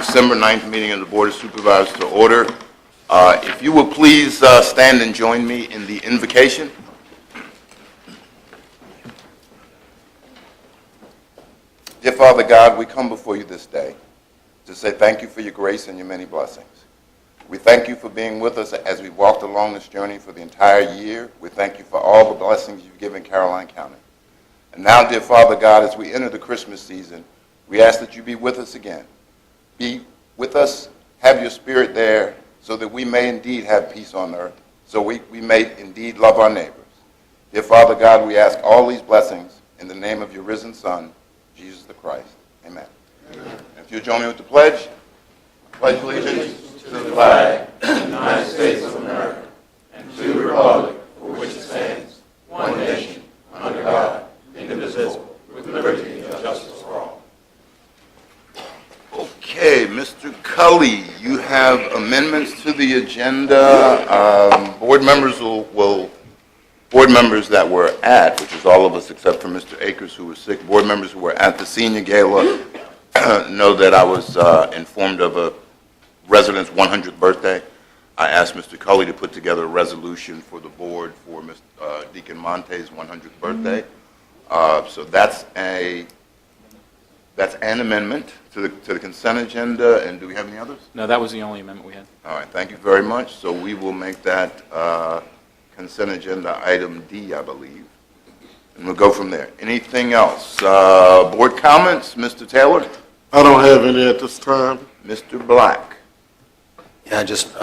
December 9th meeting of the Board of Supervisors to order. If you will please stand and join me in the invocation. Dear Father God, we come before you this day to say thank you for your grace and your many blessings. We thank you for being with us as we walked along this journey for the entire year. We thank you for all the blessings you've given Caroline County. And now, dear Father God, as we enter the Christmas season, we ask that you be with us again. Be with us, have your spirit there, so that we may indeed have peace on earth, so we may indeed love our neighbors. Dear Father God, we ask all these blessings in the name of your risen Son, Jesus the Christ. Amen. Amen. If you'll join me with the pledge. Pledge allegiance to the flag of the United States of America and to the republic for which it stands, one nation, under God, indivisible, with liberty and justice for all. Okay, Mr. Cully, you have amendments to the agenda. Board members board members that were at, which is all of us except for Mr. Akers who was sick, board members who were at the senior gala know that I was informed of a resident's 100th birthday. I asked Mr. Cully to put together a resolution for the board for Deacon Monte's 100th birthday. So that's an amendment to the consent agenda. And do we have any others? No, that was the only amendment we had. All right, thank you very much. So we will make that consent agenda item D, I believe. And we'll go from there. Anything else? Board comments, Mr. Taylor? I don't have any at this time. Mr. Black? Yeah, I just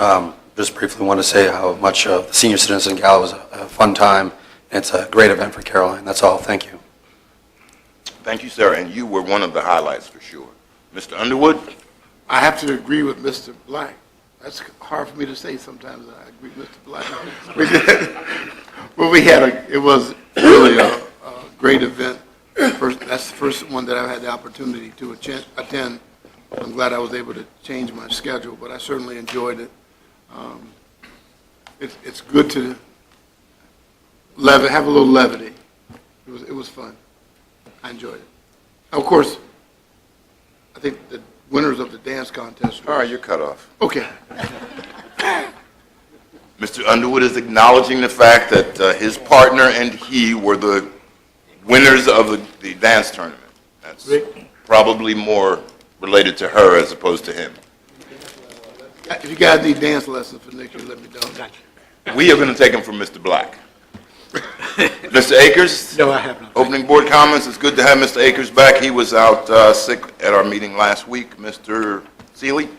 briefly want to say how much the Senior Citizen Gala was a fun time. It's a great event for Caroline. That's all. Thank you. Thank you, sir. And you were one of the highlights for sure. Mr. Underwood? I have to agree with Mr. Black. That's hard for me to say sometimes. I agree with Mr. Black. Well, it was really a great event. That's the first one that I've had the opportunity to attend. I'm glad I was able to change my schedule, but I certainly enjoyed it. It's good to have a little levity. It was fun. I enjoyed it. Of course, I think the winners of the dance contest. All right, you're cut off. Okay. Mr. Underwood is acknowledging the fact that his partner and he were the winners of the dance tournament. That's probably more related to her as opposed to him. If you guys need dance lessons for next year, let me know. We are going to take them from Mr. Black. Mr. Akers? No, I have not. Opening board comments. It's good to have Mr. Akers back. He was out sick at our meeting last week. Mr. Seeley?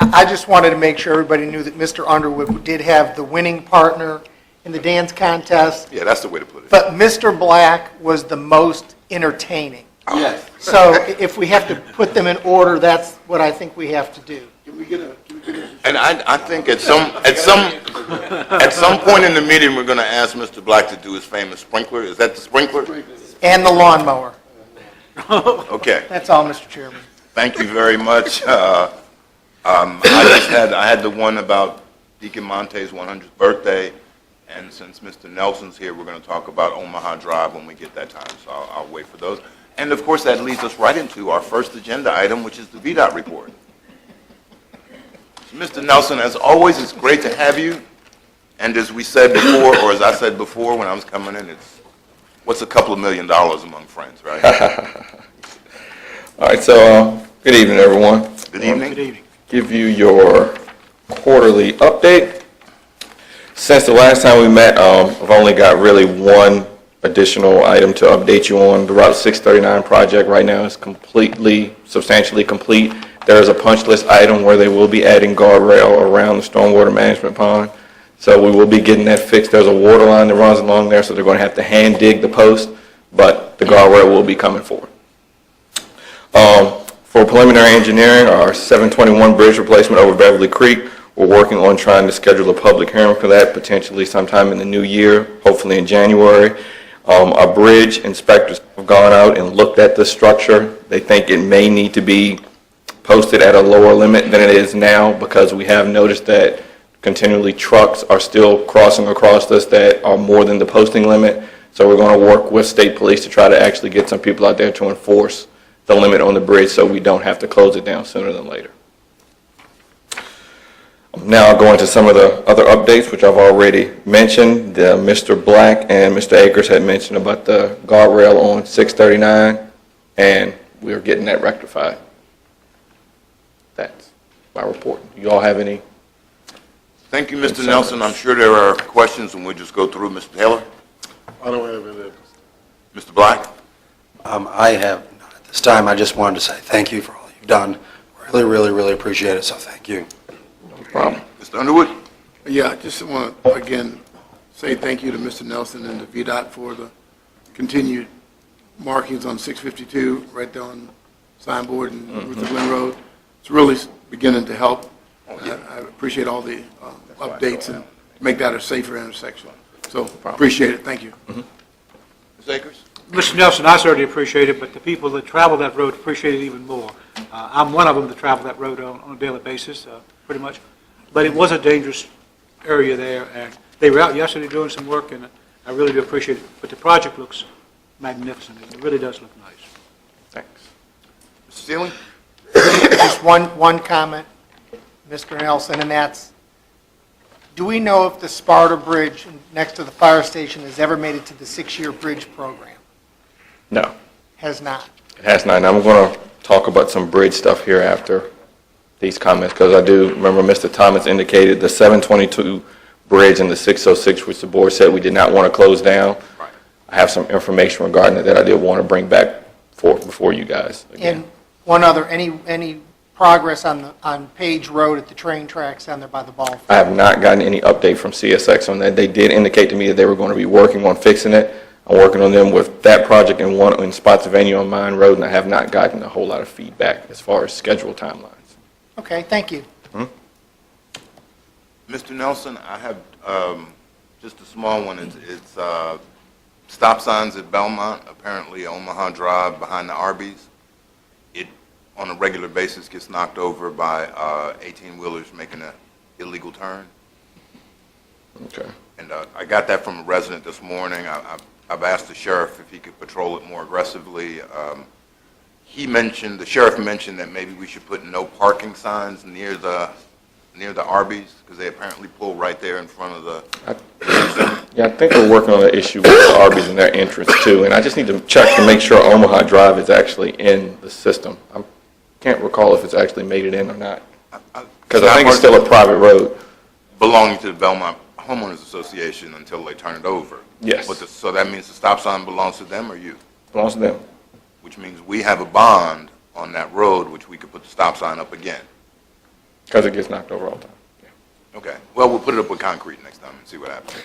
I just wanted to make sure everybody knew that Mr. Underwood did have the winning partner in the dance contest. Yeah, that's the way to put it. But Mr. Black was the most entertaining. Yes. So if we have to put them in order, that's what I think we have to do. Can we get a And I think at some point in the meeting, we're going to ask Mr. Black to do his famous sprinkler. Is that the sprinkler? And the lawnmower. Okay. That's all, Mr. Chairman. Thank you very much. I had the one about Deacon Monte's 100th birthday, and since Mr. Nelson's here, we're going to talk about Omaha Drive when we get that time, so I'll wait for those. And of course, that leads us right into our first agenda item, which is the VDOT report. So, Mr. Nelson, as always, it's great to have you. And as we said before, or as I said before when I was coming in, it's what's a couple of $1 million among friends, right? All right, so good evening, everyone. Good evening. Good evening. Give you your quarterly update. Since the last time we met, I've only got really one additional item to update you on. The Route 639 project right now is substantially complete. There is a punch list item where they will be adding guardrail around the stormwater management pond. So we will be getting that fixed. There's a water line that runs along there, so they're going to have to hand dig the post, but the guardrail will be coming forward. For preliminary engineering, our 721 bridge replacement over Beverly Creek, we're working on trying to schedule a public hearing for that, potentially sometime in the new year, hopefully in January. Our bridge inspectors have gone out and looked at the structure. They think it may need to be posted at a lower limit than it is now, because we have noticed that continually trucks are still crossing across us that are more than the posting limit. So we're going to work with state police to try to actually get some people out there to enforce the limit on the bridge so we don't have to close it down sooner than later. Now I'll go into some of the other updates, which I've already mentioned. Mr. Black and Mr. Akers had mentioned about the guardrail on 639, and we're getting that rectified. That's my report. You all have any? Thank you, Mr. Nelson. I'm sure there are questions, and we'll just go through. Mr. Taylor? I don't have any. Mr. Black? I have none at this time. I just wanted to say thank you for all you've done. Really, really, really appreciate it, so thank you. No problem. Mr. Underwood? Yeah, I just want to, again, say thank you to Mr. Nelson and to VDOT for the continued markings on 652, right there on signboard and Luther Glen Road. It's really beginning to help. I appreciate all the updates and make that a safer intersection. So appreciate it. Thank you. Ms. Akers? Mr. Nelson, I certainly appreciate it, but the people that travel that road appreciate it even more. I'm one of them that travel that road on a daily basis, pretty much. But it was a dangerous area there, and they were out yesterday doing some work, and I really do appreciate it. But the project looks magnificent. It really does look nice. Thanks. Mr. Sealing? Just one comment, Mr. Nelson, and that's, do we know if the Sparta Bridge next to the fire station has ever made it to the 6-year bridge program? No, Has not. it has not. And I'm going to talk about some bridge stuff here after these comments, because I do remember Mr. Thomas indicated the 722 bridge and the 606, which the board said we did not want to close down. Right. I have some information regarding it that I did want to bring back before you guys again. And one other, any progress on Page Road at the train tracks down there by the ball field? I have not gotten any update from CSX on that. They did indicate to me that they were going to be working on fixing it. I'm working on them with that project and one in Spotsylvania on Mine Road, and I have not gotten a whole lot of feedback as far as schedule timelines. Okay, thank you. Mr. Nelson, I have just a small one. It's stop signs at Belmont, apparently Omaha Drive behind the Arby's. It, on a regular basis, gets knocked over by 18-wheelers making an illegal turn. Okay. And I got that from a resident this morning. I've asked the sheriff if he could patrol it more aggressively. The sheriff mentioned that maybe we should put no parking signs near the Arby's, because they apparently pull right there in front of the... Yeah, I think we're working on an issue with the Arby's and their entrance too, and I just need to check to make sure Omaha Drive is actually in the system. I can't recall if it's actually made it in or not, because I think it's still a private road. Belonging to the Belmont Homeowners Association until they turn it over. Yes. But so that means the stop sign belongs to them or you? Belongs to them. Which means we have a bond on that road, which we could put the stop sign up again. Because it gets knocked over all the time. Yeah. Okay. Well, we'll put it up with concrete next time and see what happens.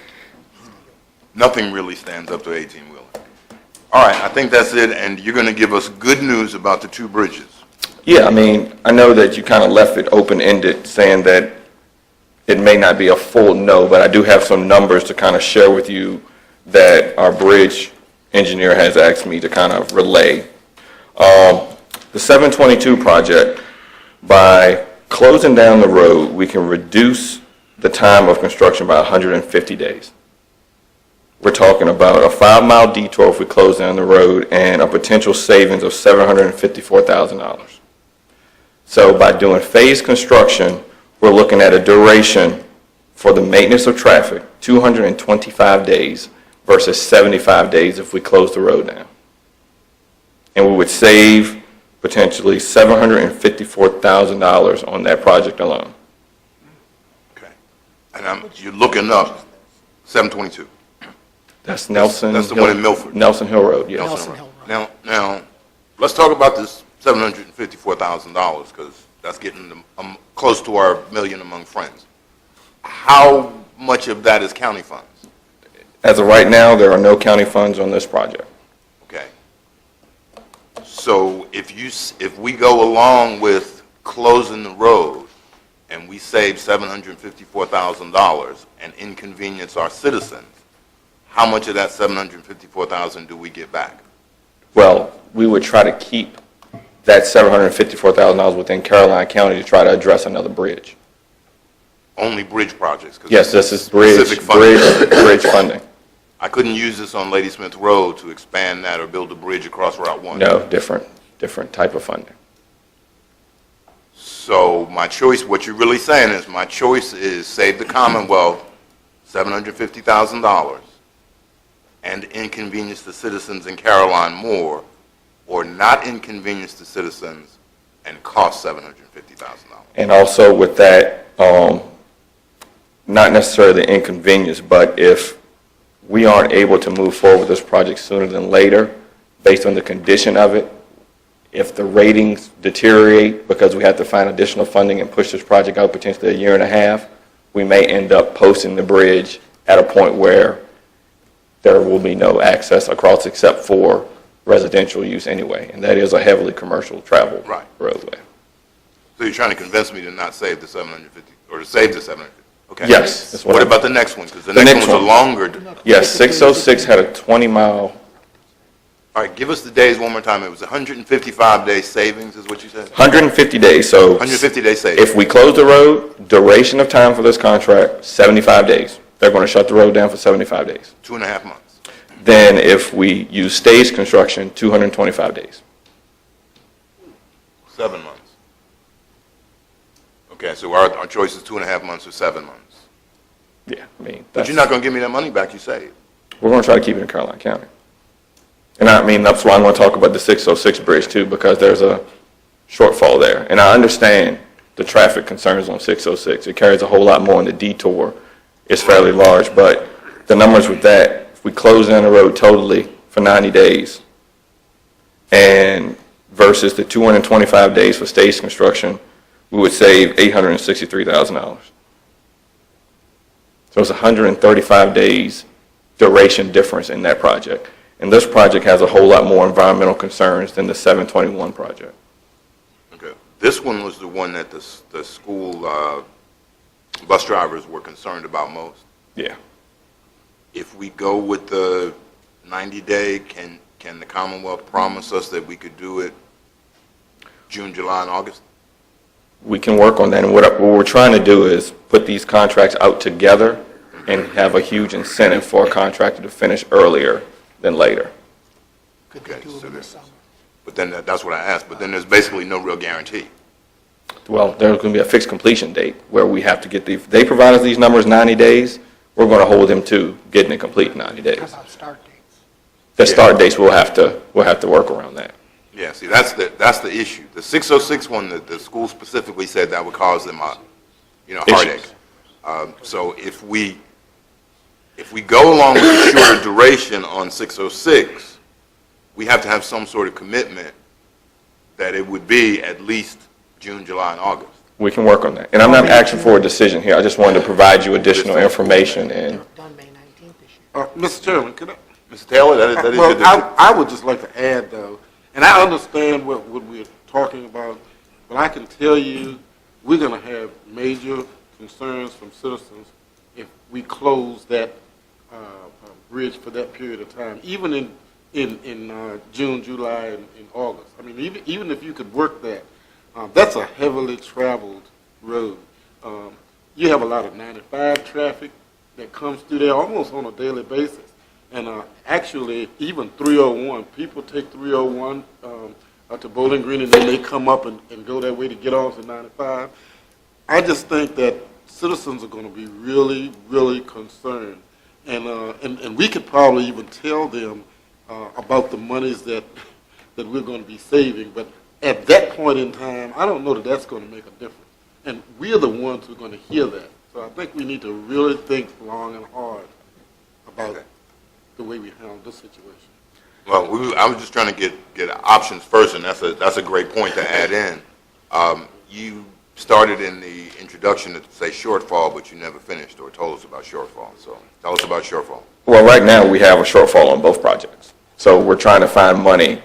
Nothing really stands up to 18-wheeler. All right, I think that's it, and you're going to give us good news about the 2 bridges. Yeah, I mean, I know that you kind of left it open-ended, saying that it may not be a full no, but I do have some numbers to kind of share with you that our bridge engineer has asked me to kind of relay. The 722 project, by closing down the road, we can reduce the time of construction by 150 days. We're talking about a 5-mile detour if we close down the road and a potential savings of $754,000. So by doing phased construction, we're looking at a duration for the maintenance of traffic, 225 days versus 75 days if we close the road down. And we would save potentially $754,000 on that project alone. Okay. And you're looking up 722. That's Nelson. That's the one in Milford. Nelson Hill Road, yes. Nelson Hill Road. Now, let's talk about this $754,000, because that's getting them, close to our million among friends. How much of that is county funds? As of right now, there are no county funds on this project. Okay. So if we go along with closing the road and we save $754,000 and inconvenience our citizens, how much of that $754,000 do we get back? Well, we would try to keep that $754,000 within Caroline County to try to address another bridge. Only bridge projects? 'Cause Yes, this is bridge funding. I couldn't use this on Ladysmith Road to expand that or build a bridge across Route 1? No, different type of funding. So my choice, what you're really saying is, my choice is save the Commonwealth $750,000 and inconvenience the citizens in Caroline more, or not inconvenience the citizens and cost $750,000. And also with that, not necessarily the inconvenience, but if we aren't able to move forward with this project sooner than later, based on the condition of it, if the ratings deteriorate because we have to find additional funding and push this project out potentially a year and a half, we may end up posting the bridge at a point where there will be no access across except for residential use anyway, and that is a heavily commercial travel Right. roadway. So you're trying to convince me to not save the 750, or to save the 750? Okay. Yes, that's what What I'm- about the next one? Because the The next next one was a one. longer. Yes, 606 had a 20-mile, All right, give us the days one more time. It was 155 day savings, is what you said? 150 days, so 150 day savings. if we close the road, duration of time for this contract, 75 days. They're going to shut the road down for 75 days. 2.5 months. Then if we use stage construction, 225 days. 7 months. Okay, so our choice is 2.5 months or 7 months. Yeah, I mean, But you're not going to give me that money back you saved. we're going to try to keep it in Caroline County. And I mean, that's why I want to talk about the 606 bridge too, because there's a shortfall there. And I understand the traffic concerns on 606. It carries a whole lot more, and the detour is fairly large. But the numbers with that, if we close down the road totally for 90 days, and versus the 225 days for stage construction, we would save $863,000. So it's 135 days duration difference in that project. And this project has a whole lot more environmental concerns than the 721 project. Okay. This one was the one that the school bus drivers were concerned about most. Yeah. If we go with the 90-day, can the Commonwealth promise us that we could do it June, July, and August? We can work on that. And what we're trying to do is put these contracts out together and have a huge incentive for a contractor to finish earlier than later. Could they Okay, do it so in the there's- summer? But then that's what I asked. But then there's basically no real guarantee. Well, there's going to be a fixed completion date where we have to get they provide us these numbers 90 days, we're going to hold them to getting it complete in 90 How days. about start dates? The start dates, we'll have to work around that. Yeah, see, that's the issue. The 606 one, the school specifically said that would cause them a, heartache. So if we go along with the shorter duration on 606, we have to have some sort of commitment that it would be at least June, July, and August. We can work on that. And I'm not asking for a decision here, I just wanted to provide you additional information They and were done May 19th this year. Mr. Chairman, could I? Mr. Taylor, that is Well, your I would just like to add, though, and I understand what we're talking about, but I can tell you, we're going to have major concerns from citizens if we close that bridge for that period of time, even in June, July, and August. I mean, even if you could work that, that's a heavily traveled road. You have a lot of 95 traffic that comes through there almost on a daily basis. And actually, even 301, people take 301 to Bowling Green, and then they come up and go that way to get off at 95. I just think that citizens are going to be really, really concerned. And we could probably even tell them about the monies that we're going to be saving. But at that point in time, I don't know that that's going to make a difference. And we're the ones who are going to hear that. So I think we need to really think long and hard about the way we handle this situation. Well, I was just trying to get options first, and that's a great point to add in. You started in the introduction to say shortfall, but you never finished or told us about shortfall. So tell us about shortfall. well, right now we have a shortfall on both projects. So we're trying to find money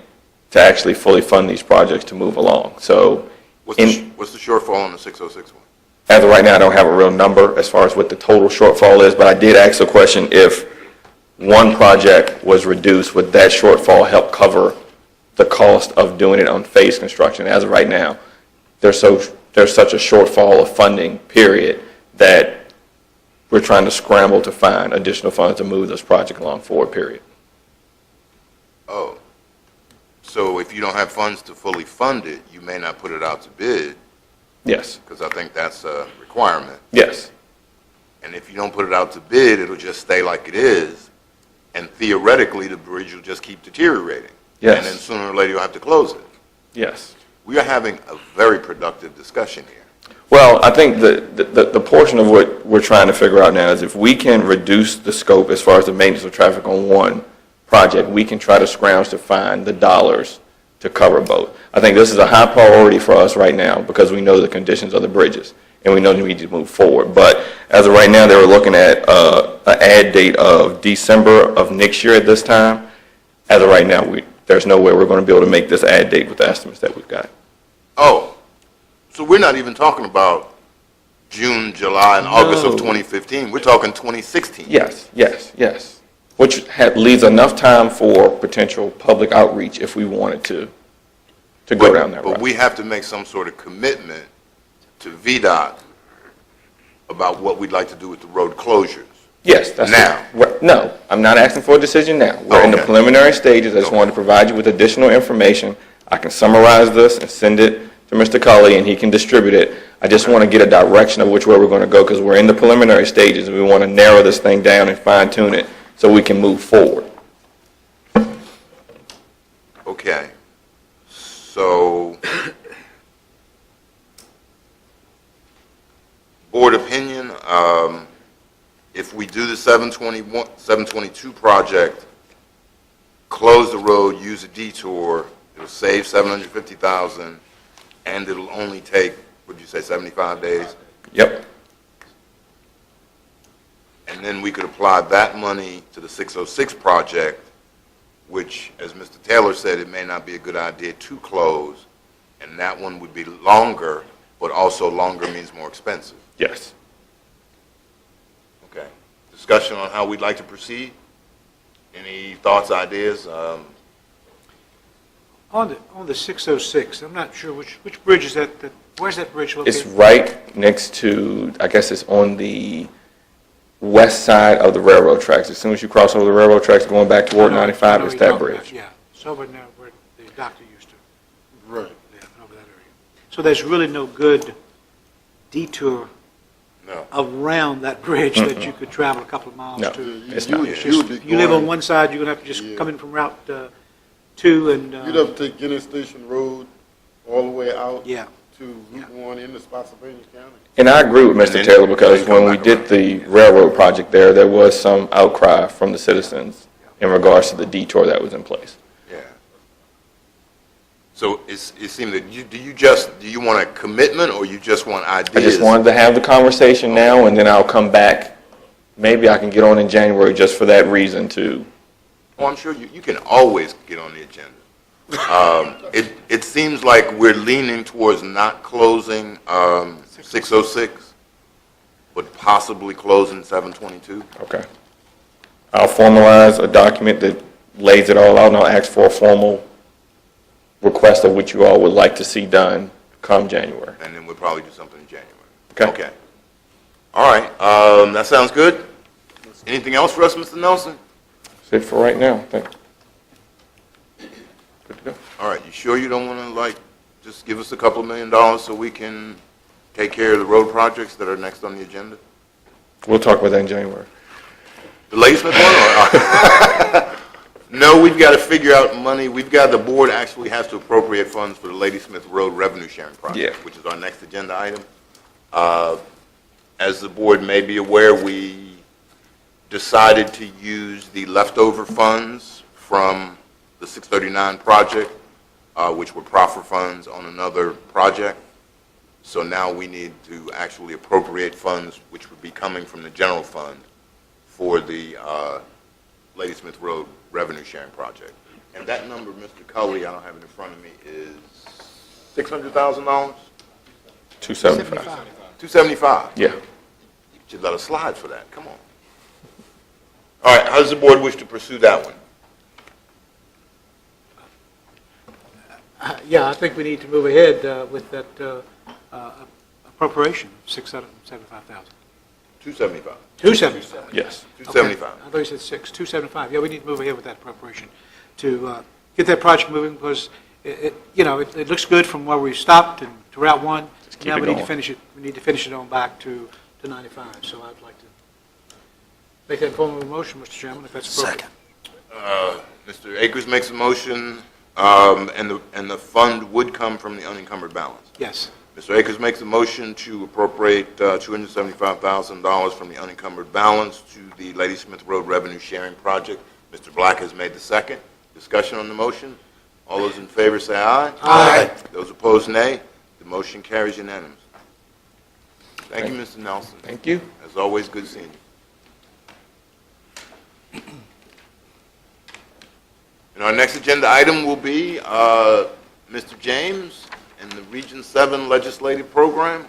to actually fully fund these projects to move along. So What's the shortfall on the 606 one? as of right now, I don't have a real number as far as what the total shortfall is, but I did ask the question, if one project was reduced, would that shortfall help cover the cost of doing it on phase construction? As of right now, there's such a shortfall of funding, period, that we're trying to scramble to find additional funds to move this project along forward, period. Oh, so if you don't have funds to fully fund it, you may not put it out to bid. Yes, Because I think that's a requirement. yes, And if you don't put it out to bid, it'll just stay like it is, and theoretically, the bridge will just keep deteriorating. Yes. And then sooner or later, you'll have to close it. yes. We are having a very productive discussion here. Well, I think the portion of what we're trying to figure out now is if we can reduce the scope as far as the maintenance of traffic on one project, we can try to scrounge to find the dollars to cover both. I think this is a high priority for us right now because we know the conditions of the bridges and we know we need to move forward. But as of right now, they were looking at an add date of December of next year at this time. As of right now, there's no way we're going to be able to make this add date with the estimates that we've got. Oh, so we're not even talking about June, July, and August of No. 2015. We're talking 2016. Yes, yes, yes. Which leaves enough time for potential public outreach if we wanted to go down that route. But we have to make some sort of commitment to VDOT about what we'd like to do with the road closures. Yes, that's Now. No, I'm not asking for a decision now. We're in the Okay. preliminary stages. I just Okay. wanted to provide you with additional information. I can summarize this and send it to Mr. Cully, and he can distribute it. I just want to get a direction of which way we're going to go, because we're in the preliminary stages, and we want to narrow this thing down and fine-tune it so we can move forward. Okay. So, board opinion, if we do the 722 project, close the road, use a detour, it'll save $750,000, and it'll only take, would you say, 75 days? Yep. And then we could apply that money to the 606 project, which, as Mr. Taylor said, it may not be a good idea to close, and that one would be longer, but also longer means more expensive. Yes. Okay. Discussion on how we'd like to proceed? Any thoughts, ideas? On the 606, I'm not sure which bridge is that, where's that bridge located? It's right next to, I guess it's on the west side of the railroad tracks. As soon as you cross over the railroad tracks going back toward I know 95, you're it's that talking about, bridge. Yeah, it's over now where the doctor used to Right. live, over that area. So there's really no good detour No. around that bridge that you could travel a couple of miles No. to. It's You not. would- It's you would just- be You live on going- one side, you're going to have to just Yeah. come in from Route 2 and, You'd have to take Guinness Station Road all the way out yeah. to Route 1 into Spotsylvania County. And I agree with And Mr. then- Taylor, because then come when we back did around. the railroad project there was some outcry from the citizens in regards to the detour that was in place. Yeah. So it seemed that do you want a commitment, or you just want ideas? I just wanted to have the conversation now, and then I'll come back. Maybe I can get on in January just for that reason, too. Oh, I'm sure you can always get on the agenda. It seems like we're leaning towards not closing 606, but possibly closing 722. Okay. I'll formalize a document that lays it all out, and I'll ask for a formal request of what you all would like to see done come January. And then we'll probably do something in January. Okay. All right, that sounds good. Anything else for us, Mr. Nelson? That's it for right now, I think. Good to go. All right, you sure you don't want to, just give us a couple $1 million so we can take care of the road projects that are next on the agenda? We'll talk about that in January. The Ladysmith one, or? No, we've got to figure out money. The board actually has to appropriate funds for the Ladysmith Road Revenue Sharing Project, Yeah. which is our next agenda item. As the board may be aware, we decided to use the leftover funds from the 639 project, which were proffer funds on another project. So now we need to actually appropriate funds, which would be coming from the general fund, for the Ladysmith Road Revenue Sharing Project. And that number, Mr. Cully, I don't have it in front of me, is $600,000? 275. 275. Yeah. You should let us slide for that. Come on. All right, how does the board wish to pursue that one? Yeah, I think we need to move ahead with that appropriation, $675,000. 275. 275. Yes. 275. I thought you said 275. Yeah, we need to move ahead with that appropriation to get that project moving, because it looks good from where we stopped and to Route 1. keep Now it we need to going. finish it. We need to finish it on back to 95. So I'd like to make that form of a motion, Mr. Chairman, if that's appropriate. Second. Mr. Akers makes a motion, and the fund would come from the unencumbered balance. Yes. Mr. Akers makes a motion to appropriate $275,000 from the unencumbered balance to the Ladysmith Road Revenue Sharing Project. Mr. Black has made the second. Discussion on the motion. All those in favor say aye. Aye. Those opposed, nay. The motion carries unanimously. Thank you, Mr. Nelson. Thank you. As always, good seeing you. And our next agenda item will be Mr. James and the Region 7 Legislative Program.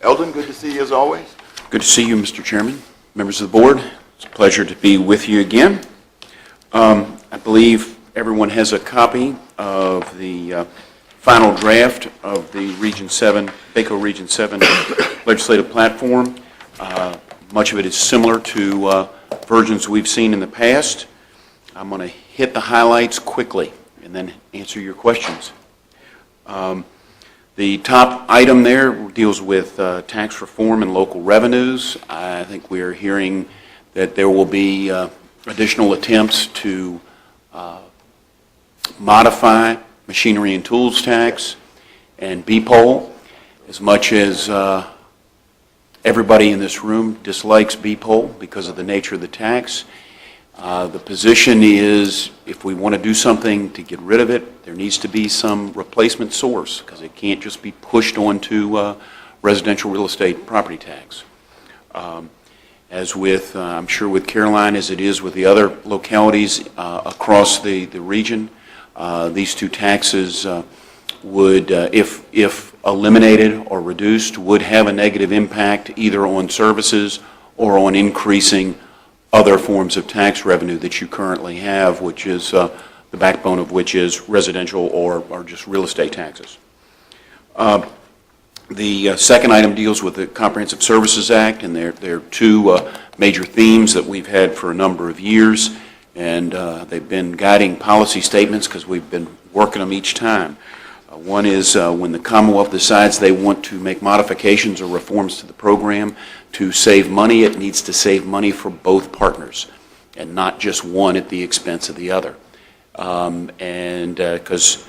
Eldon, good to see you as always. Good to see you, Mr. Chairman, members of the board. It's a pleasure to be with you again. I believe everyone has a copy of the final draft of the Region 7, BACO Region 7 legislative platform. Much of it is similar to versions we've seen in the past. I'm going to hit the highlights quickly and then answer your questions. The top item there deals with tax reform and local revenues. I think we are hearing that there will be additional attempts to modify machinery and tools tax and BPOL. As much as everybody in this room dislikes BPOL because of the nature of the tax, the position is if we want to do something to get rid of it, there needs to be some replacement source because it can't just be pushed onto residential real estate property tax. As with, I'm sure with Caroline, as it is with the other localities across the region, these two taxes would, if eliminated or reduced, would have a negative impact either on services or on increasing other forms of tax revenue that you currently have, which is the backbone of which is residential or just real estate taxes. The second item deals with the Comprehensive Services Act, and there are two major themes that we've had for a number of years, and they've been guiding policy statements because we've been working them each time. One is when the Commonwealth decides they want to make modifications or reforms to the program to save money, it needs to save money for both partners and not just one at the expense of the other. And because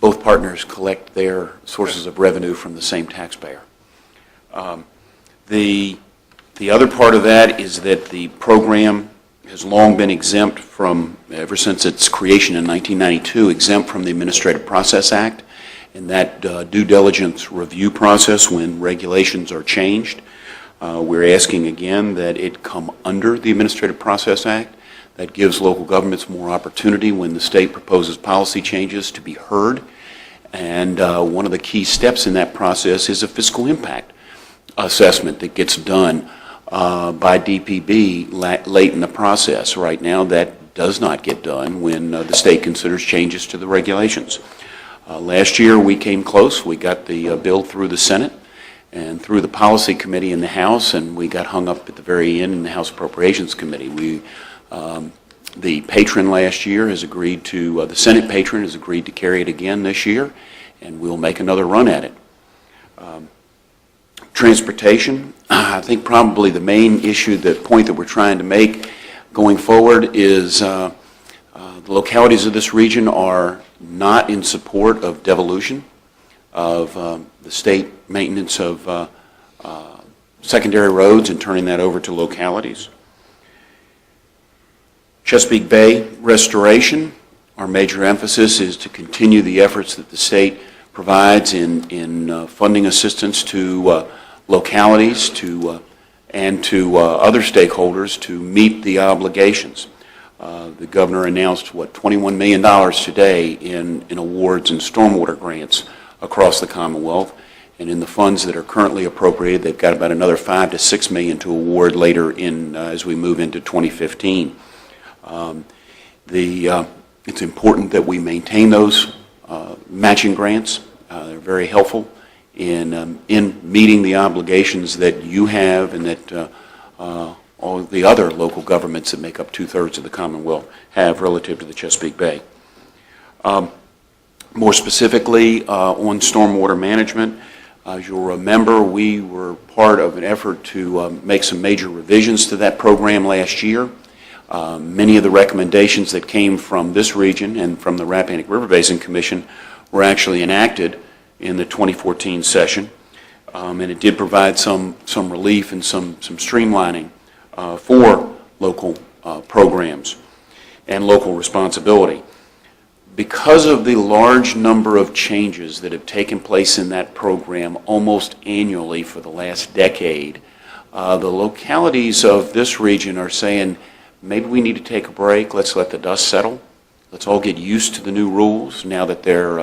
both partners collect their sources of revenue from the same taxpayer. The other part of that is that the program has long been exempt from, ever since its creation in 1992, exempt from the Administrative Process Act and that due diligence review process when regulations are changed. We're asking again that it come under the Administrative Process Act. That gives local governments more opportunity when the state proposes policy changes to be heard. And one of the key steps in that process is a fiscal impact assessment that gets done by DPB late in the process. Right now, that does not get done when the state considers changes to the regulations. Last year, we came close. We got the bill through the Senate and through the Policy Committee in the House, and we got hung up at the very end in the House Appropriations Committee. The patron last year has agreed to, the Senate patron has agreed to carry it again this year, and we'll make another run at it. Transportation, I think probably the main issue, the point that we're trying to make going forward is the localities of this region are not in support of devolution of the state maintenance of secondary roads and turning that over to localities. Chesapeake Bay restoration, our major emphasis is to continue the efforts that the state provides in funding assistance to localities and to other stakeholders to meet the obligations. The governor announced, $21 million today in awards and stormwater grants across the Commonwealth. And in the funds that are currently appropriated, they've got about another $5 to $6 million to award later in as we move into 2015. It's important that we maintain those matching grants. They're very helpful in meeting the obligations that you have and that all the other local governments that make up 2/3 of the Commonwealth have relative to the Chesapeake Bay. More specifically, on stormwater management, as you'll remember, we were part of an effort to make some major revisions to that program last year. Many of the recommendations that came from this region and from the Rappahannock River Basin Commission were actually enacted in the 2014 session, and it did provide some relief and some streamlining for local programs and local responsibility. Because of the large number of changes that have taken place in that program almost annually for the last decade, the localities of this region are saying, maybe we need to take a break, let's let the dust settle, let's all get used to the new rules now that they're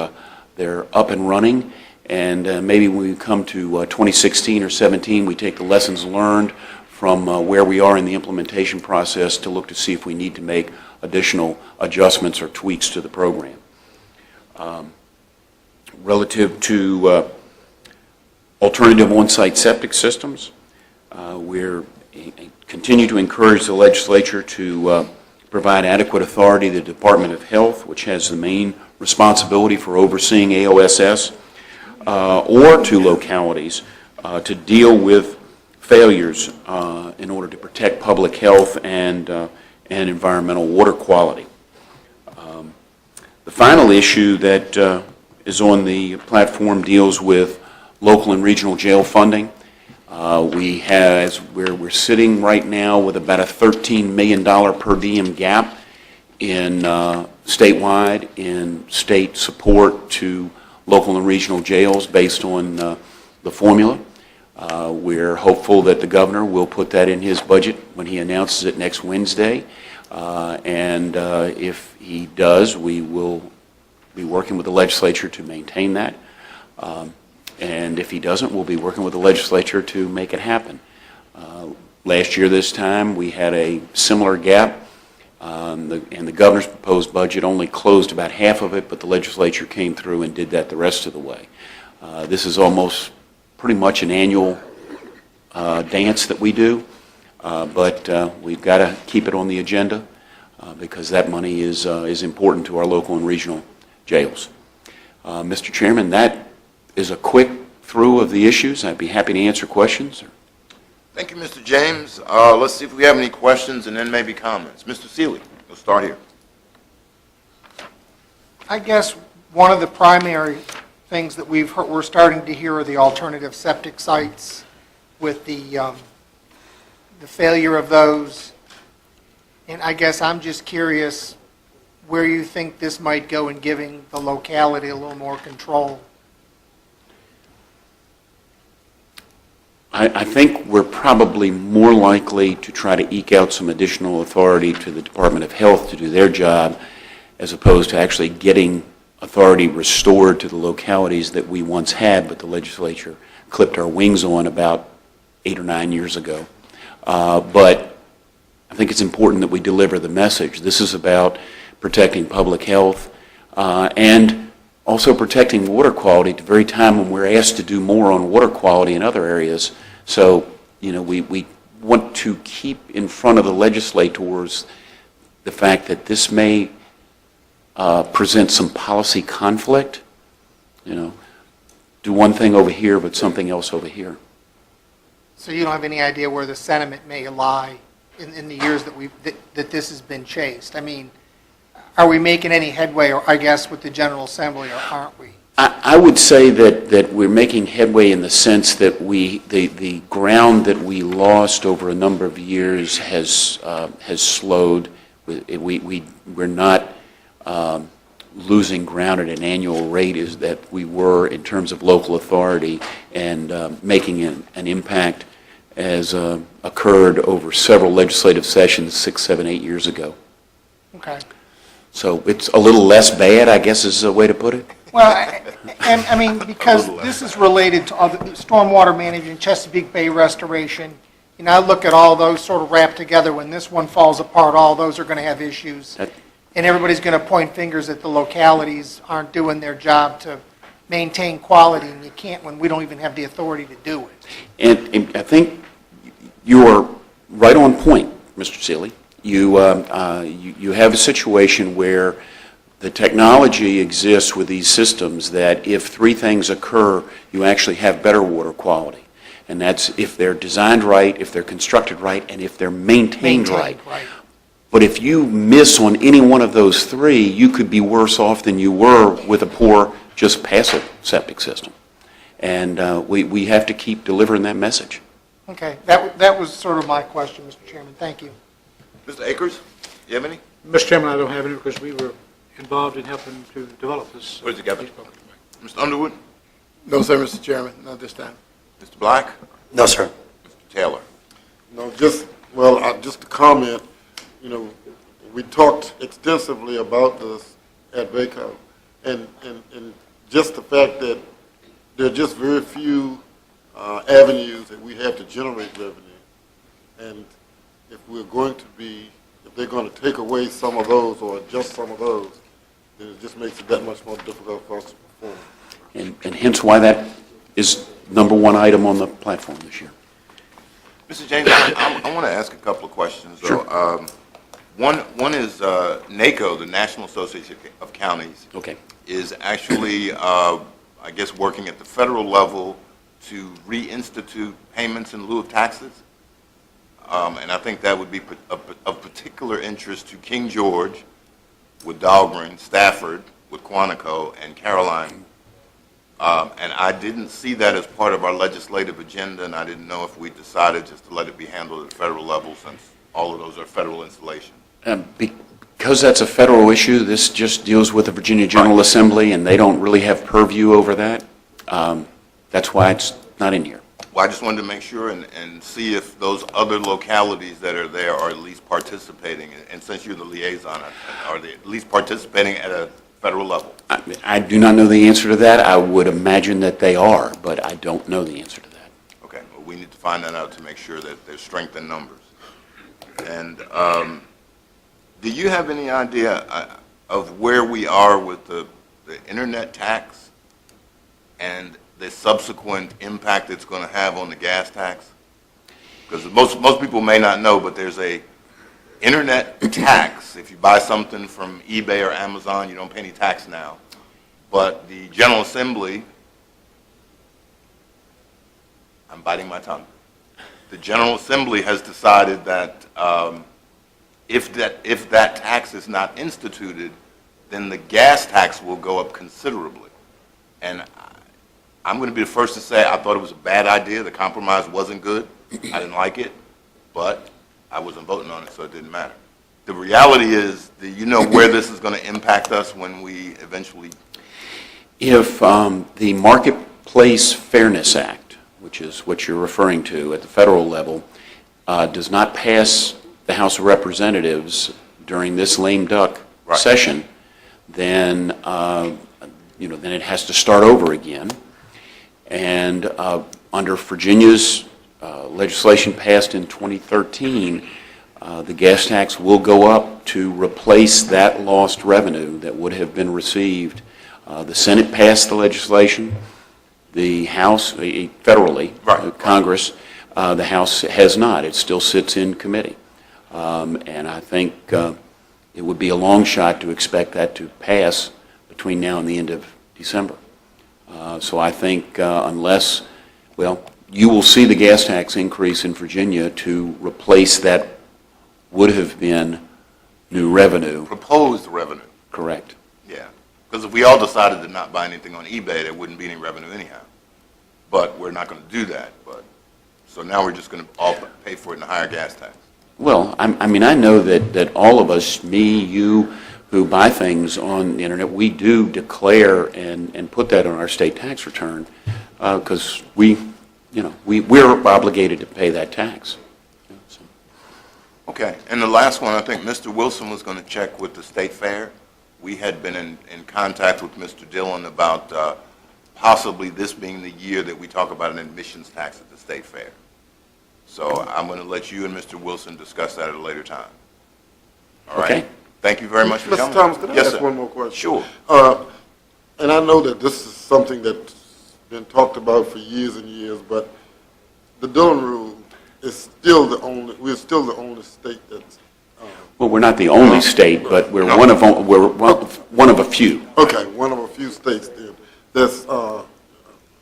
up and running, and maybe when we come to 2016 or 17, we take the lessons learned from where we are in the implementation process to look to see if we need to make additional adjustments or tweaks to the program. Relative to alternative on-site septic systems, we're continue to encourage the legislature to provide adequate authority to the Department of Health, which has the main responsibility for overseeing AOSS, or to localities to deal with failures in order to protect public health and environmental water quality. The final issue that is on the platform deals with local and regional jail funding. We're sitting right now with about a $13 million per diem gap in statewide in state support to local and regional jails based on the formula. We're hopeful that the governor will put that in his budget when he announces it next Wednesday. And if he does, we will be working with the legislature to maintain that. And if he doesn't, we'll be working with the legislature to make it happen. Last year this time, we had a similar gap, and the governor's proposed budget only closed about half of it, but the legislature came through and did that the rest of the way. This is almost pretty much an annual dance that we do, but we've got to keep it on the agenda because that money is important to our local and regional jails. Mr. Chairman, that is a quick through of the issues. I'd be happy to answer questions. Thank you, Mr. James. Let's see if we have any questions and then maybe comments. Mr. Seeley, we'll start here. I guess one of the primary things that we're starting to hear are the alternative septic sites with the failure of those. And I guess I'm just curious where you think this might go in giving the locality a little more control. I think we're probably more likely to try to eke out some additional authority to the Department of Health to do their job as opposed to actually getting authority restored to the localities that we once had, but the legislature clipped our wings on about 8 or 9 years ago. But I think it's important that we deliver the message. This is about protecting public health and also protecting water quality at the very time when we're asked to do more on water quality in other areas. So, you know, we want to keep in front of the legislators the fact that this may present some policy conflict, you know, do one thing over here but something else over here. So you don't have any idea where the sentiment may lie in the years that this has been chased? I mean, are we making any headway, or I guess with the General Assembly, or aren't we? I would say that we're making headway in the sense that the ground that we lost over a number of years has slowed. We're not losing ground at an annual rate as that we were in terms of local authority, and making an impact as occurred over several legislative sessions 6, 7, 8 years ago. Okay. So it's a little less bad, I guess is a way to put it. Well, I mean, because this is related to other stormwater management, Chesapeake Bay restoration. You know, I look at all those sort of wrapped together. When this one falls apart, all those are going to have issues. And everybody's going to point fingers at the localities aren't doing their job to maintain quality, and you can't when we don't even have the authority to do it. And I think you are right on point, Mr. Seeley. You have a situation where The technology exists with these systems that if three things occur, you actually have better water quality. And that's if they're designed right, if they're constructed right, and if they're maintained right. But if you miss on any one of those three, you could be worse off than you were with a poor, just passive septic system. And we have to keep delivering that message. Okay, that was sort of my question, Mr. Chairman. Thank you. Mr. Akers, you have any? Mr. Chairman, I don't have any because we were involved in helping to develop this. Put it together. Mr. Underwood? No, sir, Mr. Chairman, not this time. Mr. Black? No, sir. Mr. Taylor? No, just to comment, we talked extensively about this at VACO, and just the fact that there are just very few avenues that we have to generate revenue, and if they're going to take away some of those or adjust some of those, then it just makes it that much more difficult for us to perform. And hence why that is number one item on the platform this year. Mr. James, I want to ask a couple of questions. Though. Sure. One is NACO, the National Association of Counties, Okay. is actually, I guess, working at the federal level to reinstitute payments in lieu of taxes. And I think that would be of particular interest to King George, with Dahlgren, Stafford, with Quantico, and Caroline. And I didn't see that as part of our legislative agenda, and I didn't know if we decided just to let it be handled at the federal level since all of those are federal installations. Because that's a federal issue, this just deals with the Virginia General Assembly, and they don't really have purview over that. That's why it's not in here. Well, I just wanted to make sure and see if those other localities that are there are at least participating, and since you're the liaison, are they at least participating at a federal level? I do not know the answer to that. I would imagine that they are, but I don't know the answer to that. Okay, well, we need to find that out to make sure that there's strength in numbers. And do you have any idea of where we are with the internet tax and the subsequent impact it's going to have on the gas tax? Because most people may not know, but there's a internet tax. If you buy something from eBay or Amazon, you don't pay any tax now. But the General Assembly, I'm biting my tongue. The General Assembly has decided that if that tax is not instituted, then the gas tax will go up considerably. And I'm going to be the first to say I thought it was a bad idea. The compromise wasn't good. I didn't like it, but I wasn't voting on it, so it didn't matter. The reality is, do you know where this is going to impact us when we eventually? If the Marketplace Fairness Act, which is what you're referring to at the federal level, does not pass the House of Representatives during this lame duck session, then then it has to start over again. And under Virginia's legislation passed in 2013, the gas tax will go up to replace that lost revenue that would have been received. The Senate passed the legislation. The House, federally, Congress, the House has not. It still sits in committee. And I think it would be a long shot to expect that to pass between now and the end of December. So I think unless, you will see the gas tax increase in Virginia to replace that would have been new revenue. Proposed revenue. Correct. Yeah. Because if we all decided to not buy anything on eBay, there wouldn't be any revenue anyhow. But we're not going to do that. So now we're just going to all pay for it in a higher gas tax. Well, I know that all of us, me, you, who buy things on the internet, we do declare and put that on our state tax return because we're obligated to pay that tax. Okay, and the last one, I think Mr. Wilson was going to check with the state fair. We had been in contact with Mr. Dillon about possibly this being the year that we talk about an admissions tax at the state fair. So I'm going to let you and Mr. Wilson discuss that at a later time. All right? Okay. Thank you very much for coming. Mr. Thomas, can I Yes, ask sir. one more question? Sure. And I know that this is something that's been talked about for years and years, but the Dillon rule is still we're still the only state that's Well, we're not the only state, but we're one of a few. Okay, one of a few states then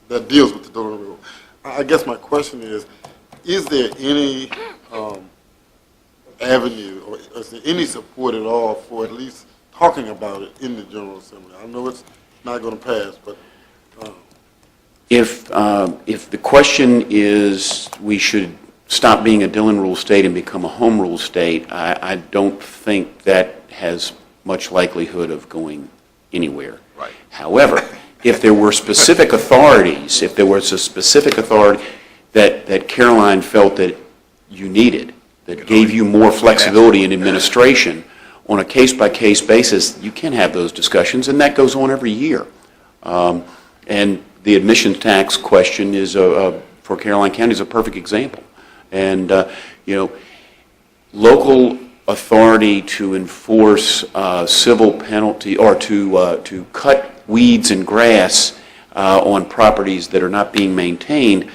that deals with the donor rule. I guess my question is there any avenue or is there any support at all for at least talking about it in the General Assembly? I know it's not going to pass, but If the question is we should stop being a Dillon Rule state and become a Home Rule state, I don't think that has much likelihood of going anywhere. Right. However, if there were specific authorities, if there was a specific authority that Caroline felt that you needed, that gave you more flexibility in administration, on a case-by-case basis, you can have those discussions, and that goes on every year. And the admissions tax question is, for Caroline County, is a perfect example. And, local authority to enforce civil penalty or to cut weeds and grass on properties that are not being maintained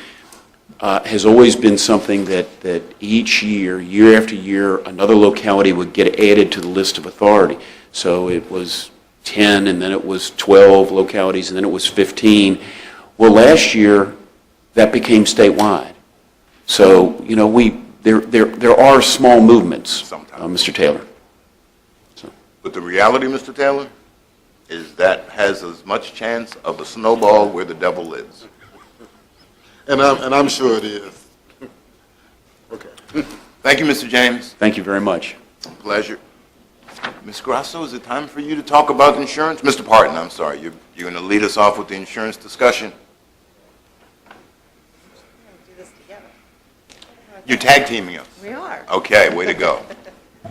has always been something that each year, year after year, another locality would get added to the list of authority. So it was 10, and then it was 12 localities, and then it was 15. Well, last year, that became statewide. So, there are small movements, Sometimes. Mr. Taylor. But the reality, Mr. Taylor, is that has as much chance of a snowball where the devil lives. and I'm sure it is. Okay. Thank you, Mr. James. Thank you very much. Pleasure. Ms. Grasso, is it time for you to talk about insurance? Mr. Parton, I'm sorry, you're going to lead us off with the insurance discussion. You're tag teaming us. We are. Okay, way to go.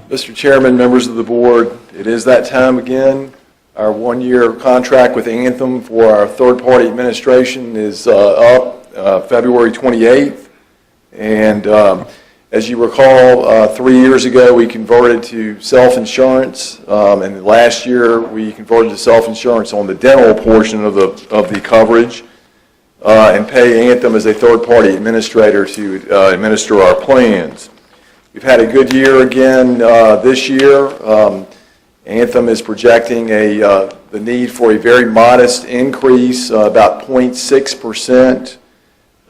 Mr. Chairman, members of the board, it is that time again. Our one-year contract with Anthem for our third-party administration is up February 28th. And as you recall, 3 years ago we converted to self-insurance, and last year we converted to self-insurance on the dental portion of the coverage, and pay Anthem as a third-party administrator to administer our plans. We've had a good year again this year. Anthem is projecting the need for a very modest increase, about 0.6%,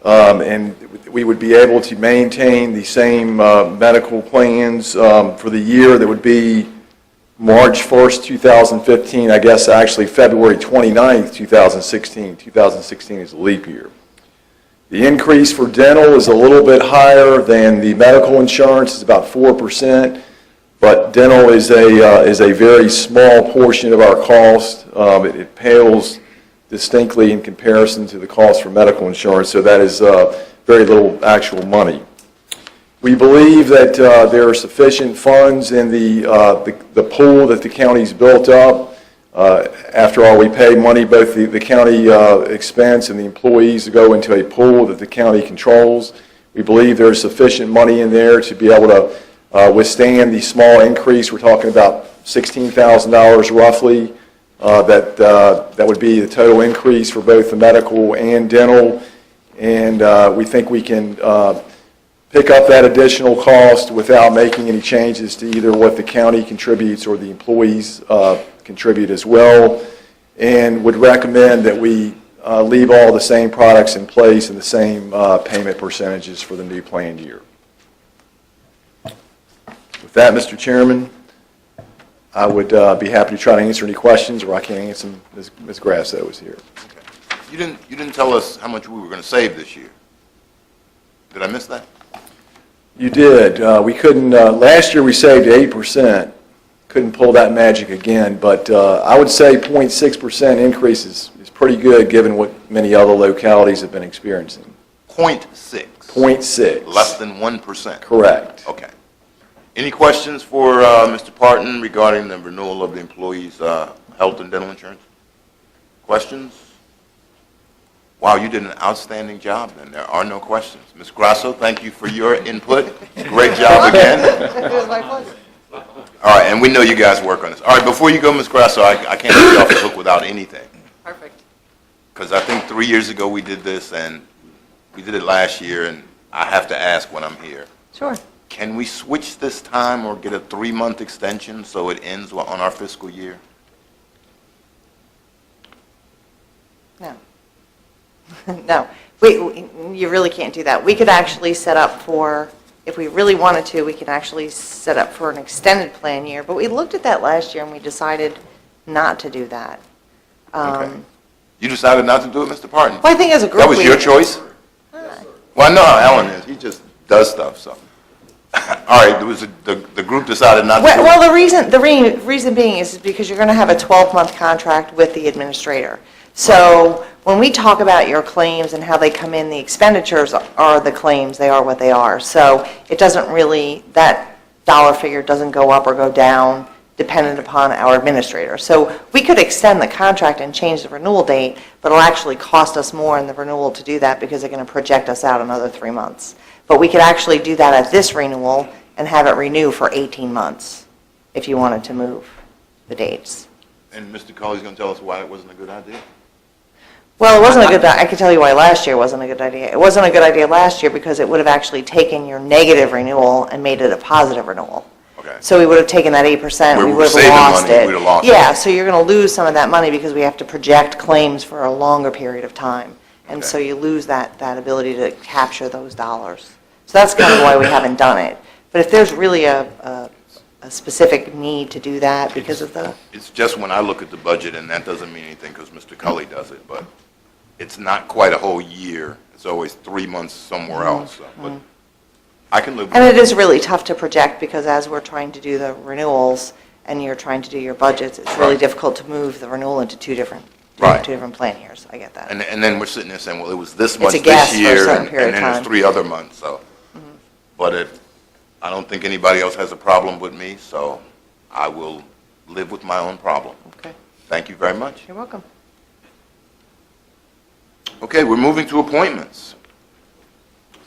and we would be able to maintain the same medical plans for the year that would be March 1st, 2015, I guess actually February 29th, 2016. 2016 is a leap year. The increase for dental is a little bit higher than the medical insurance. It's about 4%, but dental is a very small portion of our cost. It pales distinctly in comparison to the cost for medical insurance, so that is very little actual money. We believe that there are sufficient funds in the pool that the county's built up. After all, we pay money, both the county expense and the employees to go into a pool that the county controls. We believe there's sufficient money in there to be able to withstand the small increase. We're talking about $16,000 roughly. That would be the total increase for both the medical and dental. And we think we can pick up that additional cost without making any changes to either what the county contributes or the employees contribute as well, and would recommend that we leave all the same products in place and the same payment percentages for the new planned year. With that, Mr. Chairman, I would be happy to try to answer any questions, or I can answer them. Ms. Grasso is here. Okay. You didn't tell us how much we were going to save this year. Did I miss that? You did. We couldn't, last year we saved 8%. Couldn't pull that magic again, but I would say 0.6% increase is pretty good given what many other localities have been experiencing. 0.6. 0.6. Less than 1%. Correct. Okay. Any questions for Mr. Parton regarding the renewal of the employees' health and dental insurance? Questions? Wow, you did an outstanding job then. There are no questions. Ms. Grasso, thank you for your input. Great job again. It was my pleasure. All right, and we know you guys work on this. All right, before you go, Ms. Grasso, I can't let you off the hook without anything. Perfect. Because I think 3 years ago we did this, and we did it last year, and I have to ask when I'm here. Sure. Can we switch this time or get a 3-month extension so it ends on our fiscal year? No. No, you really can't do that. We could actually set up for, if we really wanted to, we can actually set up for an extended plan year, but we looked at that last year and we decided not to do that. Okay. You decided not to do it, Mr. Parton? Well, I think as a group. That was your choice? Well, I know how Alan is. He just does stuff, so. All right, the group decided not to do it. Well, the reason being is because you're going to have a 12-month contract with the administrator. So when we talk about your claims and how they come in, the expenditures are the claims, they are what they are. So it doesn't really, that dollar figure doesn't go up or go down dependent upon our administrator. So we could extend the contract and change the renewal date, but it'll actually cost us more in the renewal to do that because they're going to project us out another 3 months. But we could actually do that at this renewal and have it renew for 18 months if you wanted to move the dates. And Mr. Colley's going to tell us why it wasn't a good idea? Well, it wasn't a good, I can tell you why last year wasn't a good idea. It wasn't a good idea last year because it would have actually taken your negative renewal and made it a positive renewal. Okay. So we would have taken that 8%, we We're would have saving lost money, it. we'd have lost it. Yeah, so you're going to lose some of that money because we have to project claims for a longer period of time. And so you lose that ability to capture those dollars. So that's kind of why we haven't done it. But if there's really a specific need to do that because of the... It's just when I look at the budget, and that doesn't mean anything because Mr. Culley does it, but it's not quite a whole year. It's always 3 months somewhere else. So. But I can live with And it. it is really tough to project because as we're trying to do the renewals and you're trying to do your budgets, it's really Right. difficult to move the renewal into two different plan years. I get that. And then we're sitting there saying, well, it was this It's much a guess this for a year, certain and period of then there's time. 3 other months. So, but I don't think anybody else has a problem with me, so I will live with my own problem. Okay, Thank you very much. you're welcome. Okay, we're moving to appointments.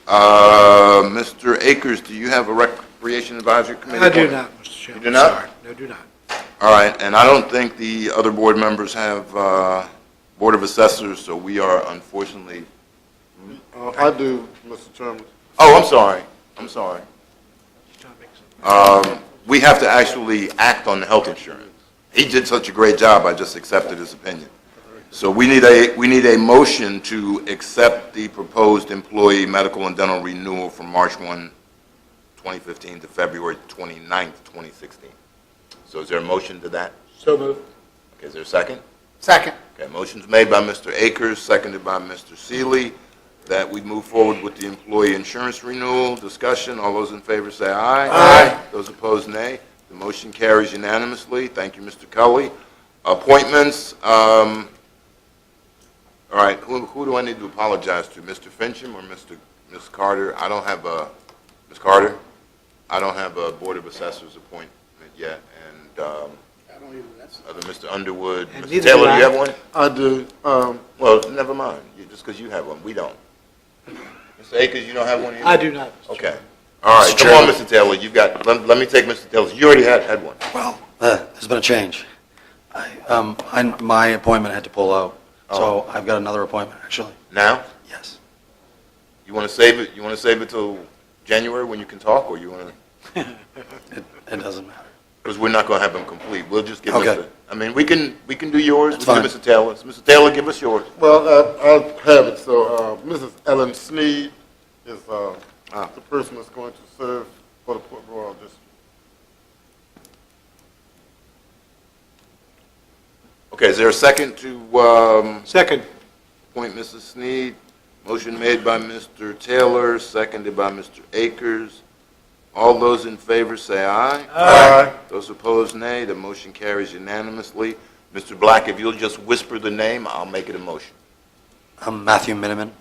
Mr. Akers, do you have a Recreation Advisory Committee? I do appointment? not, Mr. Chairman. You do not? Sorry. No, do not. All right, and I don't think the other board members have Board of Assessors, so we are unfortunately, I do, Mr. Chairman. oh, I'm sorry. We have to actually act on the health insurance. He did such a great job, I just accepted his opinion. So we need a motion to accept the proposed employee medical and dental renewal from March 1, 2015 to February 29th, 2016. So is there a motion to that? So moved. Okay, is there a second? Second. Okay, motion's made by Mr. Akers, seconded by Mr. Seeley, that we move forward with the employee insurance renewal. Discussion, all those in favor say aye. Aye. Those opposed, nay. The motion carries unanimously. Thank you, Mr. Culley. Appointments, all right, who do I need to apologize to, Mr. Fincham or Ms. Carter? I don't have a, Ms. Carter? I don't have a Board of Assessors appointment yet, and other Mr. Underwood. And Mr. neither Taylor, do do I. you have one? I do. Well, never mind, just because you have one, we don't. Mr. Akers, you don't have one either? I do not, Mr. Okay. All right, Mr. come on, Chairman. Mr. Taylor, you've got, let me take Mr. Taylor's. You already had one. Well, there's been a change. My appointment had to pull out, so I've got another appointment, actually. Now? Yes. You want to save it, till January when you can talk, or you want to? It doesn't matter. Because we're not going to have them complete. We'll just give Okay. Mr. I mean, we can do yours. That's We can do fine. Mr. Taylor. So, Mr. Taylor, give us yours. Well, I have it, so Mrs. Ellen Sneed is the person that's going to serve for the Port Royal District. Okay, is there a second to Second. appoint Mrs. Sneed? Motion made by Mr. Taylor, seconded by Mr. Akers. All those in favor say aye. Aye. Those opposed, nay. The motion carries unanimously. Mr. Black, if you'll just whisper the name, I'll make it a motion. I'm Matthew Miniman.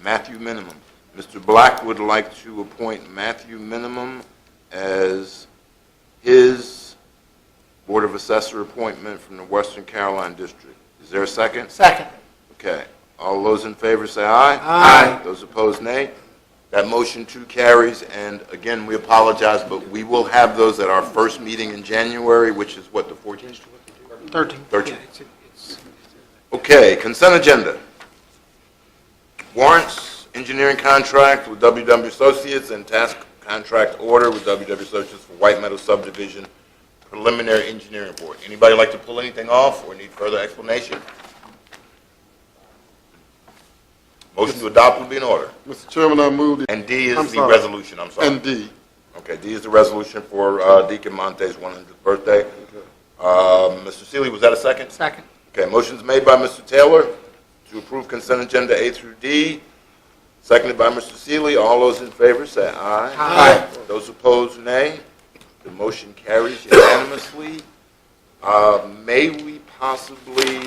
Matthew Minimum. Mr. Black would like to appoint Matthew Minimum as his Board of Assessor appointment from the Western Carolina District. Is there a second? Second. Okay. All those in favor say aye. Aye. Those opposed, nay. That motion too carries, and again, we apologize, but we will have those at our first meeting in January, which is what, the 14th? 13. 13th. Yeah, it's- Okay, consent agenda. Warrants, engineering contract with WW Associates and task contract order with WW Searches for White Meadow Subdivision Preliminary Engineering Report. Anybody like to pull anything off or need further explanation? Motion to adopt will be in order. Mr. Chairman, I move that. And D is I'm the sorry. resolution, I'm sorry. And D. Okay, D is the resolution for Deacon Monte's 100th birthday. Mr. Seeley, was that a second? Second. Okay, motion's made by Mr. Taylor to approve consent agenda A through D, seconded by Mr. Seeley. All those in favor say aye. Aye. Those opposed, nay. The motion carries unanimously. May we possibly,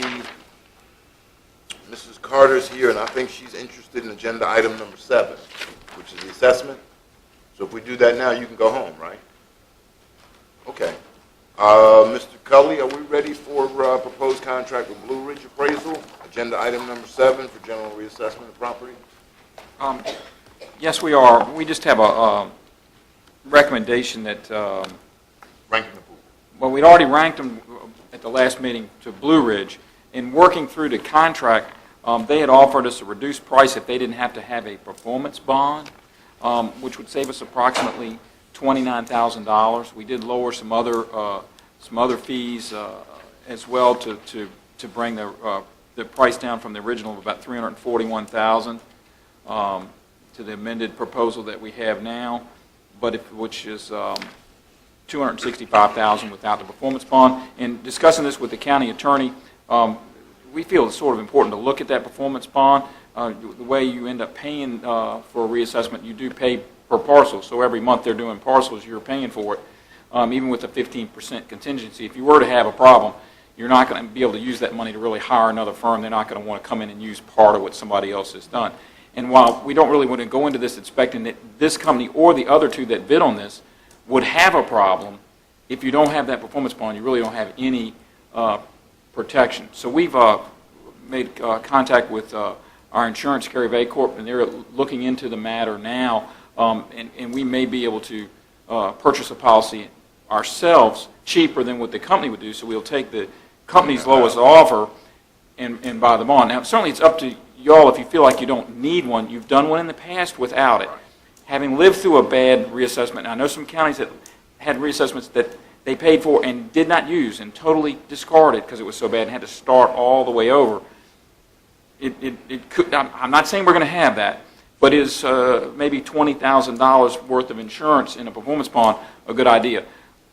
Mrs. Carter's here, and I think she's interested in agenda item number 7, which is the assessment. So if we do that now, you can go home, right? Okay. Mr. Cully, are we ready for proposed contract with Blue Ridge Appraisal? Agenda item number 7 for general reassessment of property. Yes, we are. We just have a recommendation that, Ranking the pool. well, we'd already ranked them at the last meeting to Blue Ridge. In working through the contract, they had offered us a reduced price if they didn't have to have a performance bond, which would save us approximately $29,000. We did lower some other fees as well to bring the price down from the original of about $341,000 to the amended proposal that we have now, which is $265,000 without the performance bond. In discussing this with the county attorney, we feel it's sort of important to look at that performance bond. The way you end up paying for a reassessment, you do pay per parcel. So every month they're doing parcels, you're paying for it, even with a 15% contingency. If you were to have a problem, you're not going to be able to use that money to really hire another firm. They're not going to want to come in and use part of what somebody else has done. And while we don't really want to go into this expecting that this company or the other two that bid on this would have a problem, if you don't have that performance bond, you really don't have any protection. So we've made contact with our insurance carrier, Vacorp, and they're looking into the matter now, and we may be able to purchase a policy ourselves cheaper than what the company would do, so we'll take the company's lowest offer and buy the bond. Now, certainly it's up to y'all if you feel like you don't need one. You've done one in the past without it. Having lived through a bad reassessment, I know some counties that had reassessments that they paid for and did not use and totally discarded because it was so bad and had to start all the way over. It could, I'm not saying we're going to have that, but is maybe $20,000 worth of insurance in a performance bond a good idea?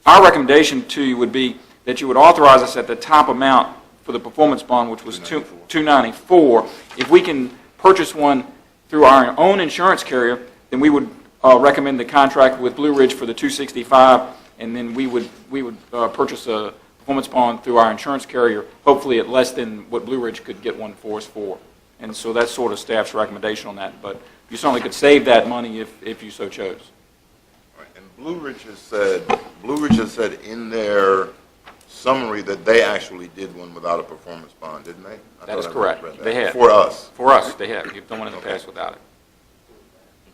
Our recommendation to you would be that you would authorize us at the top amount for the performance bond, which was $294. If we can purchase one through our own insurance carrier, then we would recommend the contract with Blue Ridge for the $265, and then we would purchase a performance bond through our insurance carrier, hopefully at less than what Blue Ridge could get one for us for. And so that's sort of staff's recommendation on that. But you certainly could save that money if you so chose. All right, and Blue Ridge has said in their summary that they actually did one without a performance bond, didn't they? That is correct. They have. For us. For us, they have. You've done one in the past without it.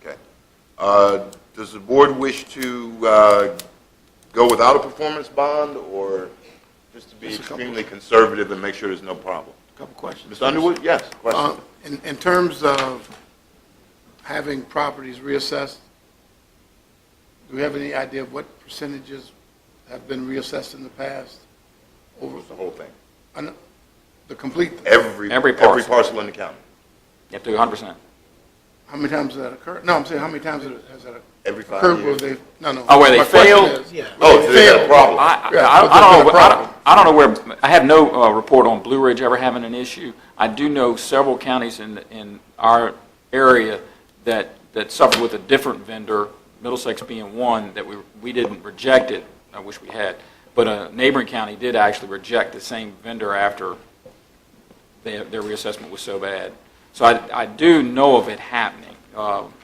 Okay. Does the board wish to go without a performance bond, or just to be extremely conservative and make sure there's no problem? A couple questions. Mr. Underwood, yes, question. In terms of having properties reassessed, do we have any idea of what percentages have been reassessed in the past? Over What's the whole thing? The complete, Every parcel in the county. You have to do 100%. how many times has that occurred? No, I'm saying, how many times has that Every 5 occurred where years. they, no. Oh, where they My question failed? is, Yeah. where Oh, they so they had a failed. problem. I don't know where, I have no report on Blue Ridge ever having an issue. I do know several counties in our area that suffered with a different vendor, Middlesex being one, that we didn't reject it. I wish we had. But a neighboring county did actually reject the same vendor after their reassessment was so bad. So I do know of it happening.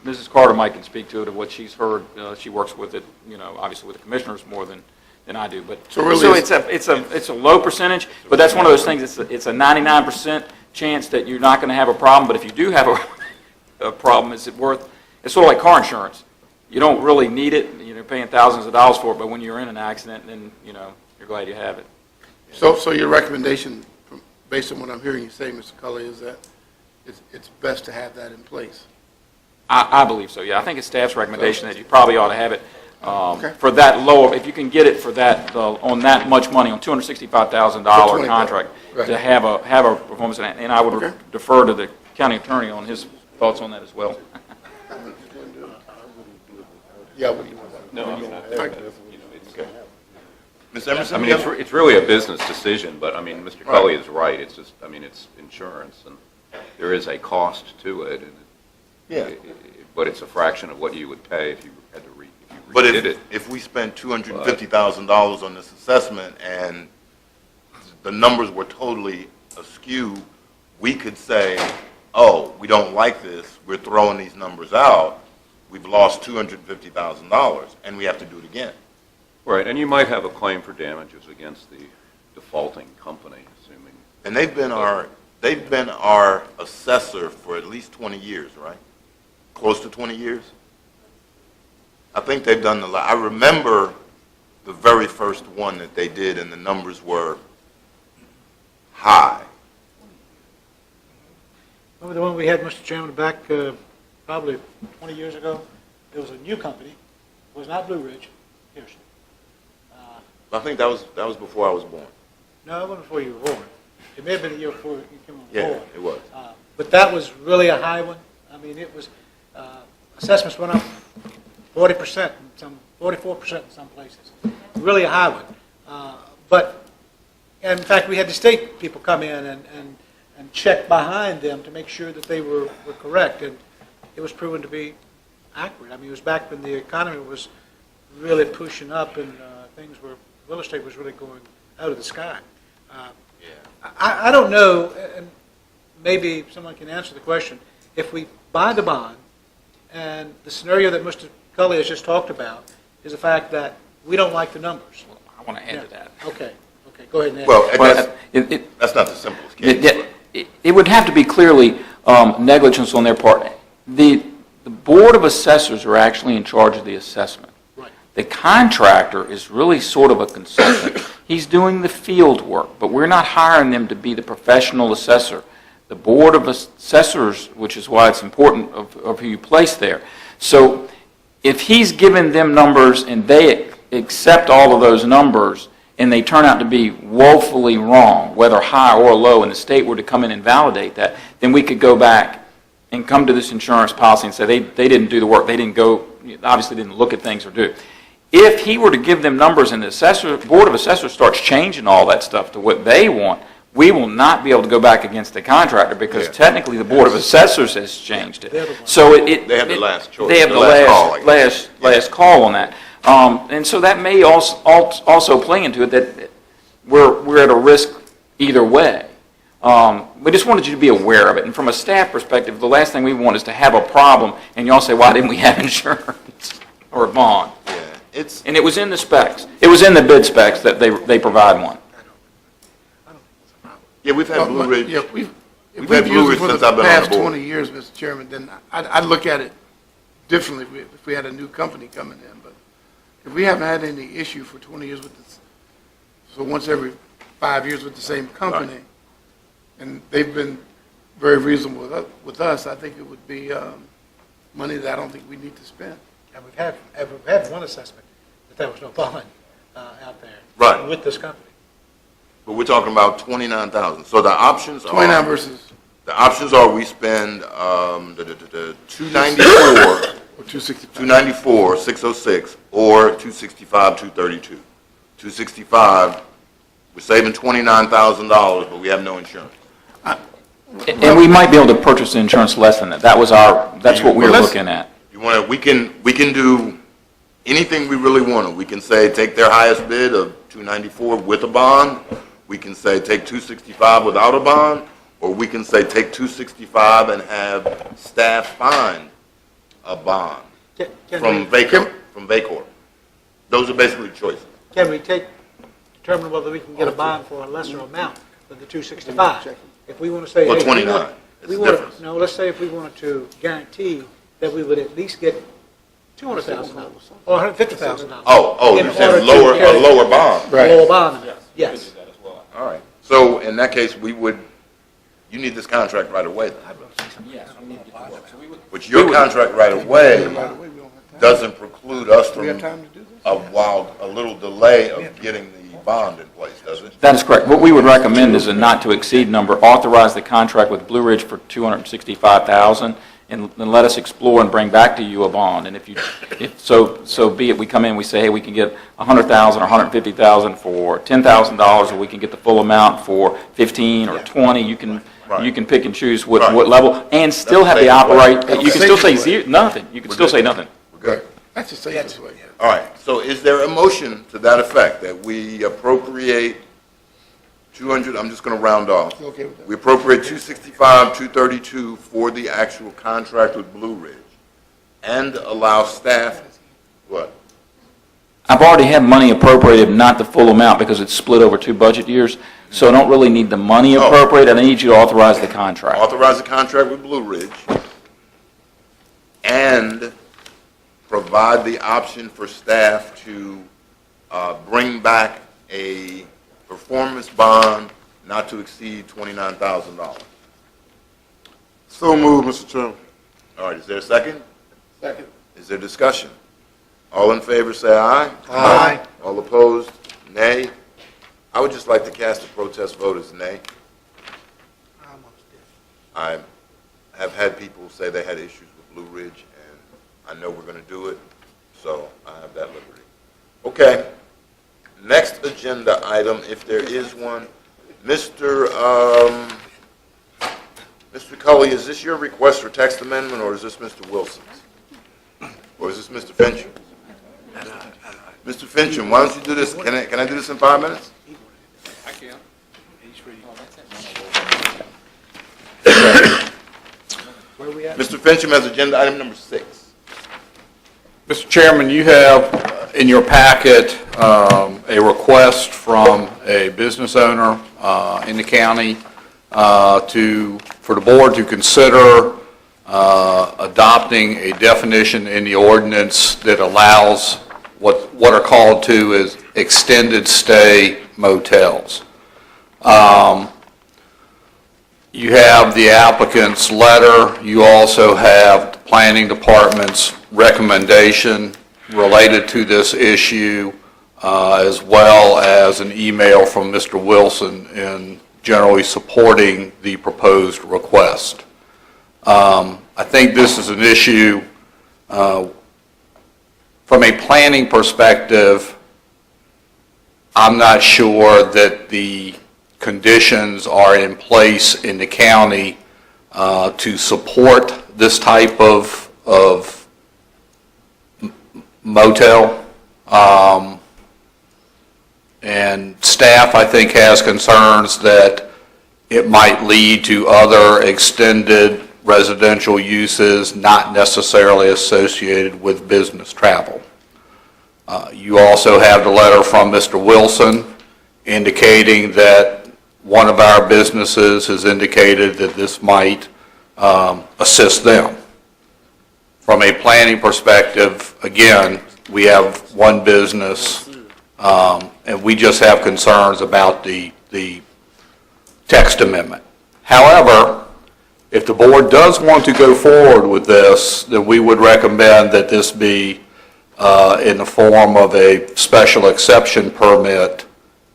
Mrs. Carter might can speak to it of what she's heard. She works with it, obviously with the commissioners more than I do. But So really it's a low percentage, but that's one of those things. It's a 99% chance that you're not going to have a problem. But if you do have a problem, it's sort of like car insurance. You don't really need it. You're paying thousands of dollars for it, but when you're in an accident, then you're glad you have it. So your recommendation, based on what I'm hearing you say, Mr. Cully, is that it's best to have that in place? I believe so, yeah. I think it's staff's recommendation that you probably ought to have it Okay. for that lower, if you can get it for that, on that much money, on $265,000 contract, Right. to have a performance, and I would Okay. defer to the county attorney on his thoughts on that as well. Yeah. Ms. Emerson? I mean, it's really a business decision, but I mean, Mr. Cully is right. It's just, I mean, it's insurance, and there is a cost to it, and Yeah. but it's a fraction of what you would pay if you had to But redid it. if we spent $250,000 on this assessment and the numbers were totally askew, we could say, oh, we don't like this, we're throwing these numbers out, we've lost $250,000, and we have to do it again. Right, and you might have a claim for damages against the defaulting company, assuming. And they've been our assessor for at least 20 years, right? Close to 20 years? I think they've done I remember the very first one that they did, and the numbers were high. Remember the one we had, Mr. Chairman, back probably 20 years ago? It was a new company. It was not Blue Ridge. Here's. I think that was before I was born. No, it wasn't before you were born. It may have been a year before you came on Yeah, board. it was. But that was really a high one. I mean, it was, assessments went up 40%, 44% in some places. Really a high one. But, and in fact, we had the state people come in and check behind them to make sure that they were correct, and it was proven to be accurate. I mean, it was back when the economy was really pushing up and things were, real estate was really going out of the sky. I don't know, and maybe someone can answer the question, if we buy the bond, and the scenario that Mr. Cully has just talked about is the fact that we don't like the numbers. I want to add to that. Okay, go ahead and add. Well, Well, that's not the simplest case. It would have to be clearly negligence on their part. The Board of Assessors are actually in charge of the assessment. Right. The contractor is really sort of a consultant. He's doing the field work, but we're not hiring them to be the professional assessor. The Board of Assessors, which is why it's important of who you place there. So if he's given them numbers and they accept all of those numbers and they turn out to be woefully wrong, whether high or low, and the state were to come in and validate that, then we could go back and come to this insurance policy and say they didn't do the work, they didn't go, obviously didn't look at things or do. If he were to give them numbers and the Board of Assessors starts changing all that stuff to what they want, we will not be able to go back against the contractor because technically the Board of Assessors has changed it. So They have the last choice. They have the call, I guess. last call on that. And so that may also play into it that we're at a risk either way. We just wanted you to be aware of it. And from a staff perspective, the last thing we want is to have a problem and y'all say, why didn't we have insurance or a bond? Yeah, And it was in the specs. It was in the bid specs that they provide one. yeah, we've had Blue Ridge. Yeah, We've if had we've Blue used it Ridge for since the I've been on the past board. 20 years, Mr. Chairman, then I'd look at it differently if we had a new company coming in. But if we haven't had any issue for 20 years with this, so once every 5 years with the same company, and they've been very reasonable with us, I think it would be money that I don't think we need to spend. And we've had one assessment that there was no bond out there. Right. With this company. But we're talking about 29,000. So the options are 29 versus we spend 294, or 265. 294, 606, or 265, 232. 265, we're saving $29,000, but we have no insurance. And we might be able to purchase the insurance less than that. That's what we were looking at. You want to? We can do anything we really want to. We can say take their highest bid of 294 with a bond. We can say take 265 without a bond, or we can say take 265 and have staff find a bond from VACOR. Those are basically choices. Can we determine whether we can get a bond for a lesser amount than the 265? If we want to say, Well, hey, 29. It's a difference. no, let's say if we wanted to guarantee that we would at least get $200,000 or $150,000. Oh, in you said order to a carry- lower bond. A lower bond amount, yes. All right. So in that case, we would You need this contract right away, then. Yes, we need to get to work. So we would- But your contract right away doesn't preclude us Do we have from time to do this? a little delay of getting the bond in place, does it? That is correct. What we would recommend is a not-to-exceed number, authorize the contract with Blue Ridge for $265,000, and then let us explore and bring back to you a bond. And so be it, we come in, we say, hey, we can get $100,000 or $150,000 for $10,000, or we can get the full amount for 15 or 20. You can pick and choose what level, and still have the operate, you can still say nothing. You can still say nothing. We're good. That's the safest way. All right, so is there a motion to that effect, that we appropriate 200, I'm just going to round off. You okay with that? We appropriate 265, 232 for the actual contract with Blue Ridge, and allow staff, what? I've already had money appropriated, not the full amount, because it's split over 2 budget years, so I don't really need the money appropriated. I need you to authorize the contract. Authorize the contract with Blue Ridge, and provide the option for staff to bring back a performance bond not to exceed $29,000. So moved, Mr. Chairman. All right, is there a second? Second. Is there discussion? All in favor, say aye. Aye. All opposed, nay. I would just like to cast a protest vote as nay. I have had people say they had issues with Blue Ridge, and I know we're going to do it, so I have that liberty. Okay. Next agenda item, if there is one. Mr. Cully, is this your request for text amendment, or is this Mr. Wilson's? Or is this Mr. Fincham? Mr. Fincham, why don't you do this? Can I do this in 5 minutes? I can. Where are we at? Mr. Fincham has agenda item number 6. Mr. Chairman, you have in your packet a request from a business owner in the county for the board to consider adopting a definition in the ordinance that allows what are called to as extended stay motels. You have the applicant's letter. You also have the planning department's recommendation related to this issue, as well as an email from Mr. Wilson in generally supporting the proposed request. I think this is an issue from a planning perspective. I'm not sure that the conditions are in place in the county to support this type of motel. And staff, I think, has concerns that it might lead to other extended residential uses not necessarily associated with business travel. You also have the letter from Mr. Wilson indicating that one of our businesses has indicated that this might assist them. From a planning perspective, again, we have one business, and we just have concerns about the text amendment. However, if the board does want to go forward with this, then we would recommend that this be in the form of a special exception permit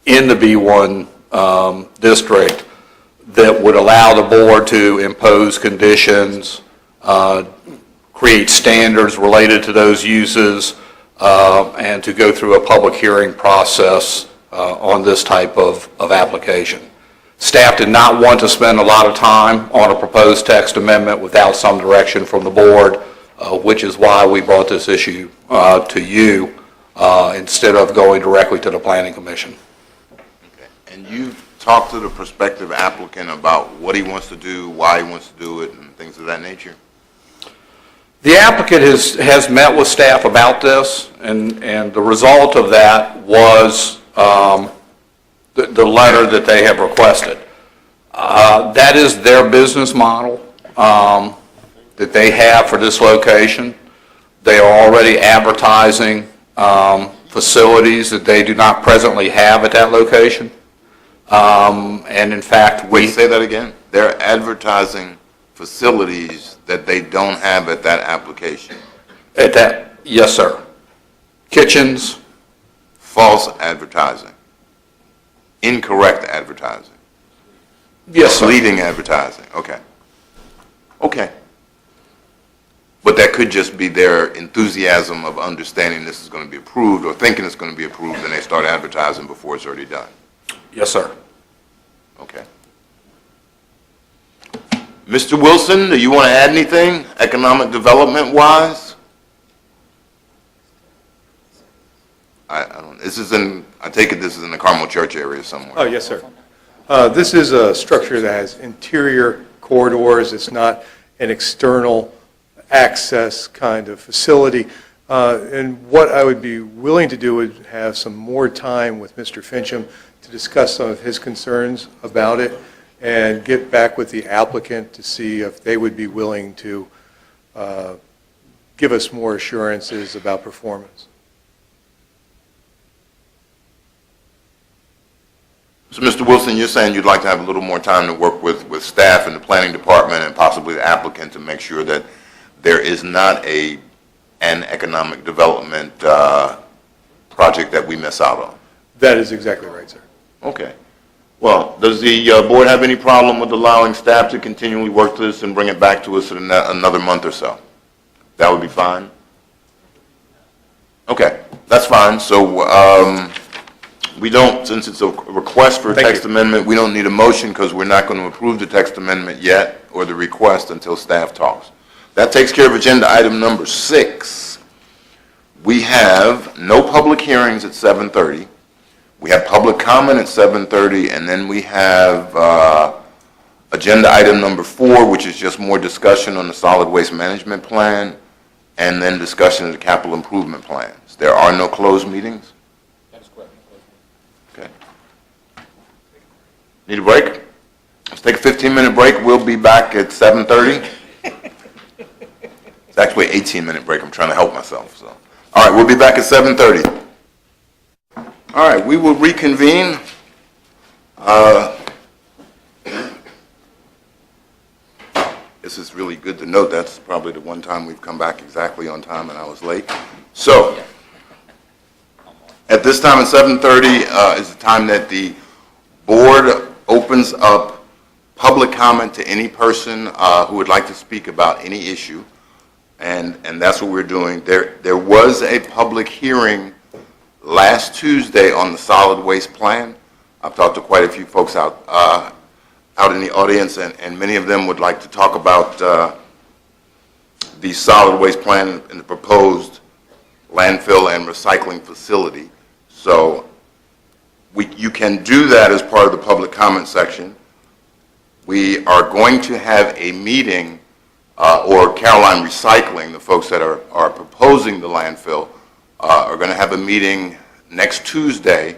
in the B1 district that would allow the board to impose conditions, create standards related to those uses, and to go through a public hearing process on this type of application. Staff did not want to spend a lot of time on a proposed text amendment without some direction from the board, which is why we brought this issue to you instead of going directly to the Planning Commission. Okay. And you've talked to the prospective applicant about what he wants to do, why he wants to do it, and things of that nature? The applicant has met with staff about this, and the result of that was the letter that they have requested. That is their business model that they have for this location. They are already advertising facilities that they do not presently have at that location. And in fact, Wait, say that again? they're advertising facilities that they don't have at that application. At that, yes, sir. Kitchens, False advertising. Incorrect advertising. yes, sir. Misleading advertising. Okay. Okay. But that could just be their enthusiasm of understanding this is going to be approved or thinking it's going to be approved, and they start advertising before it's already done. Yes, sir. Okay. Mr. Wilson, do you want to add anything economic development-wise? I don't, this is in, I take it this is in the Carmel Church area somewhere. Oh, yes, sir. This is a structure that has interior corridors. It's not an external access kind of facility. And what I would be willing to do is have some more time with Mr. Fincham to discuss some of his concerns about it and get back with the applicant to see if they would be willing to give us more assurances about performance. So, Mr. Wilson, you're saying you'd like to have a little more time to work with staff in the planning department and possibly the applicant to make sure that there is not an economic development project that we miss out on. That is exactly right, sir. Okay. Well, does the board have any problem with allowing staff to continually work this and bring it back to us in another month or so? That would be fine? Okay, that's fine. So we don't, since it's a request for a text amendment, we don't need a motion because we're not going to approve the text amendment yet or the request until staff talks. That takes care of agenda item number 6. We have no public hearings at 7:30. We have public comment at 7:30, and then we have agenda item number 4, which is just more discussion on the solid waste management plan, and then discussion of the capital improvement plans. There are no closed meetings? That is correct. Okay. Need a break? Let's take a 15-minute break. We'll be back at 7:30. It's actually an 18-minute break. I'm trying to help myself. So, all right, we'll be back at 7:30. All right, we will reconvene. This is really good to note. That's probably the one time we've come back exactly on time and I was late. So, at this time at 7:30 is the time that the board opens up public comment to any person who would like to speak about any issue. And that's what we're doing. There was a public hearing last Tuesday on the solid waste plan. I've talked to quite a few folks out in the audience, and many of them would like to talk about the solid waste plan and the proposed landfill and recycling facility. So you can do that as part of the public comment section. We are going to have a meeting, or Caroline Recycling, the folks that are proposing the landfill, are going to have a meeting next Tuesday,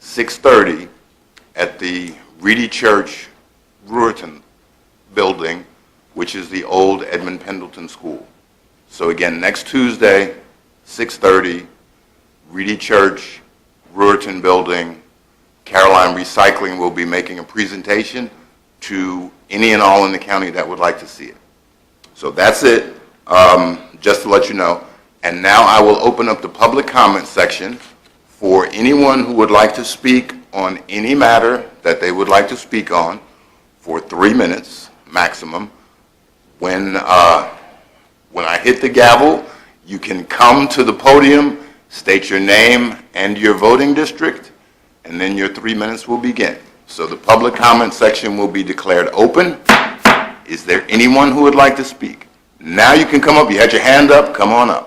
6:30, at the Reedy Church Brewerton building, which is the old Edmund Pendleton School. So again, next Tuesday, 6:30, Reedy Church Brewerton building. Caroline Recycling will be making a presentation to any and all in the county that would like to see it. So that's it, just to let you know. And now I will open up the public comment section for anyone who would like to speak on any matter that they would like to speak on for 3 minutes maximum. When I hit the gavel, you can come to the podium, state your name and your voting district, and then your 3 minutes will begin. So the public comment section will be declared open. Is there anyone who would like to speak? Now you can come up. You had your hand up. Come on up.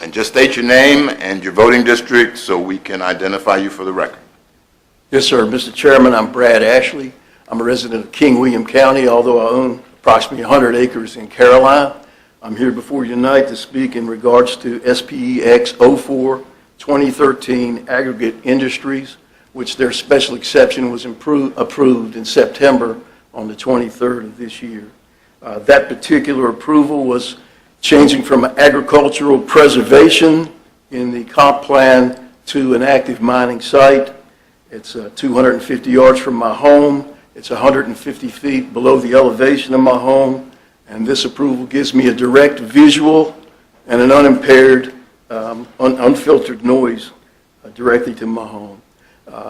And just state your name and your voting district so we can identify you for the record. Yes, sir. Mr. Chairman, I'm Brad Ashley. I'm a resident of King William County, although I own approximately 100 acres in Caroline. I'm here before you tonight to speak in regards to SPEX 04 2013 Aggregate Industries, which their special exception was approved in September on the 23rd of this year. That particular approval was changing from agricultural preservation in the comp plan to an active mining site. It's 250 yards from my home. It's 150 feet below the elevation of my home. And this approval gives me a direct visual and an unimpaired, unfiltered noise directly to my home.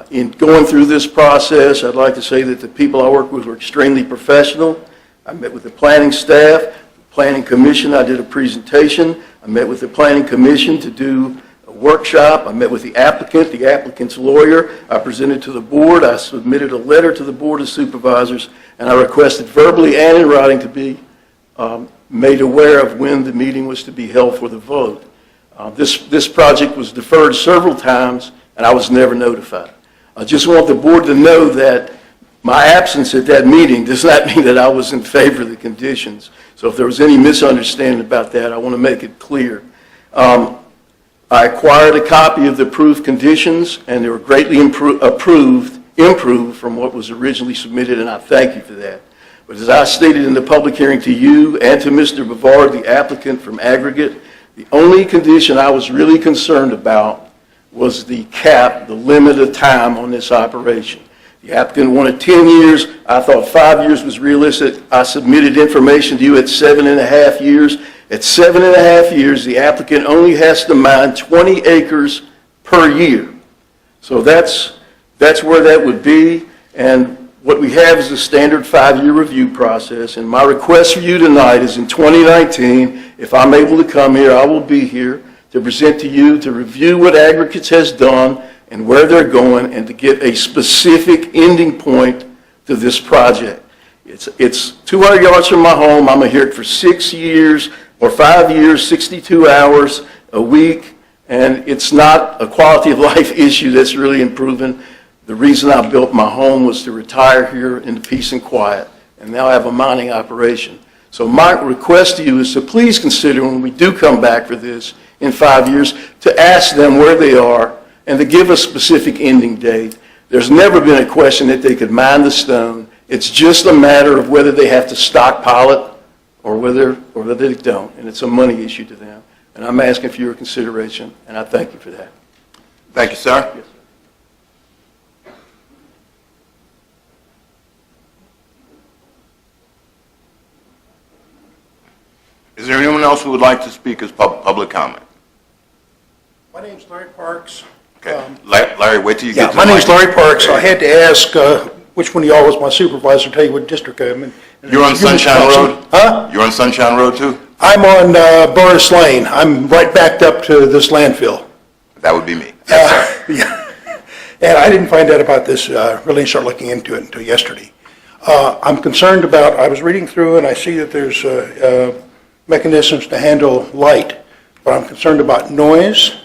In going through this process, I'd like to say that the people I work with were extremely professional. I met with the planning staff, planning commission. I did a presentation. I met with the planning commission to do a workshop. I met with the applicant's lawyer. I presented to the board. I submitted a letter to the Board of Supervisors, and I requested verbally and in writing to be made aware of when the meeting was to be held for the vote. This project was deferred several times, and I was never notified. I just want the board to know that my absence at that meeting does not mean that I was in favor of the conditions. So if there was any misunderstanding about that, I want to make it clear. I acquired a copy of the approved conditions, and they were greatly improved from what was originally submitted, and I thank you for that. But as I stated in the public hearing to you and to Mr. Bavard, the applicant from Aggregate, the only condition I was really concerned about was the cap, the limit of time on this operation. The applicant wanted 10 years. I thought 5 years was realistic. I submitted information to you at 7.5 years. At 7.5 years, the applicant only has to mine 20 acres per year. So that's where that would be. And what we have is a standard 5-year review process. And my request for you tonight is in 2019, if I'm able to come here, I will be here to present to you, to review what Aggregates has done and where they're going, and to give a specific ending point to this project. It's 200 yards from my home. I'm going to hear it for 6 years or 5 years, 62 hours a week, and it's not a quality of life issue that's really improving. The reason I built my home was to retire here in peace and quiet, and now I have a mining operation. So my request to you is to please consider, when we do come back for this in 5 years, to ask them where they are and to give a specific ending date. There's never been a question that they could mine the stone. It's just a matter of whether they have to stockpile it or whether they don't, and it's a money issue to them. And I'm asking for your consideration, and I thank you for that. Thank you, sir. Yes, sir. Is there anyone else who would like to speak as public comment? My name's Larry Parks. Okay. Larry, wait till you get to My the name's mic. Larry Parks. I had to ask which one of y'all was my supervisor, tell you what district I'm in. You're on Sunshine Road? Huh? You're on Sunshine Road, too? I'm on Burris Lane. I'm right backed up to this landfill. That would be me. Yes, sir. Yeah. And I didn't find out about this, really start looking into it until yesterday. I'm concerned about, I was reading through and I see that there's mechanisms to handle light, but I'm concerned about noise.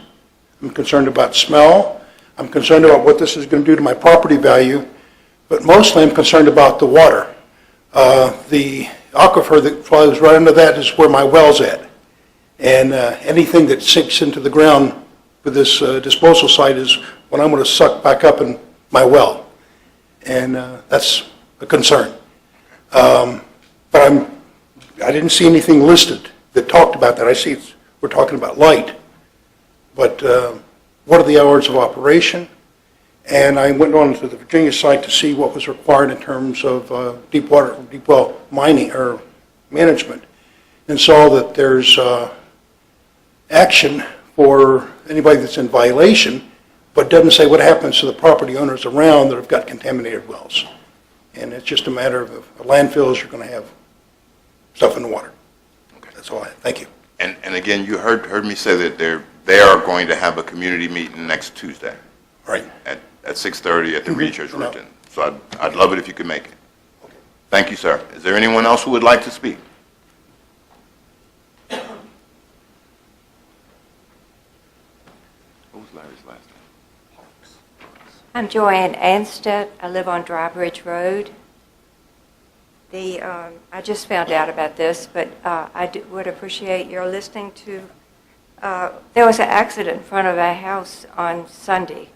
I'm concerned about smell. I'm concerned about what this is going to do to my property value, but mostly I'm concerned about the water. The aquifer that flows right under that is where my well's at. And anything that sinks into the ground with this disposal site is what I'm going to suck back up in my well. And that's a concern. But I didn't see anything listed that talked about that. I see we're talking about light. But what are the hours of operation? And I went on to the Virginia site to see what was required in terms of deep well mining or management, and saw that there's action for anybody that's in violation, but doesn't say what happens to the property owners around that have got contaminated wells. And it's just a matter of landfills are going to have stuff in the water. Okay. That's all I have. Thank you. And again, you heard me say that they are going to have a community meeting next Tuesday. Right. At 6:30 at the Research Room. So I'd love it if you could make it. Okay. Thank you, sir. Is there anyone else who would like to speak? What was Larry's last name? I'm Joanne Anstead. I live on Dry Bridge Road. I just found out about this, but I would appreciate your listening to. There was an accident in front of our house on Sunday,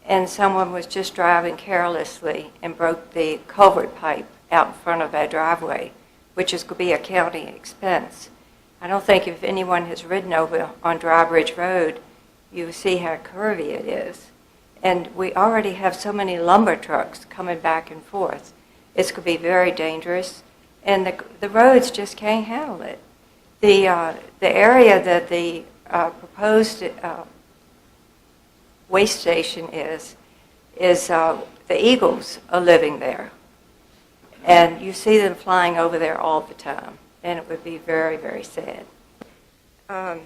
and someone was just driving carelessly and broke the culvert pipe out in front of our driveway, which is going to be a county expense. I don't think if anyone has ridden over on Dry Bridge Road, you see how curvy it is. And we already have so many lumber trucks coming back and forth. It's going to be very dangerous, and the roads just can't handle it. The area that the proposed waste station is the eagles are living there. And you see them flying over there all the time, and it would be very, very sad. I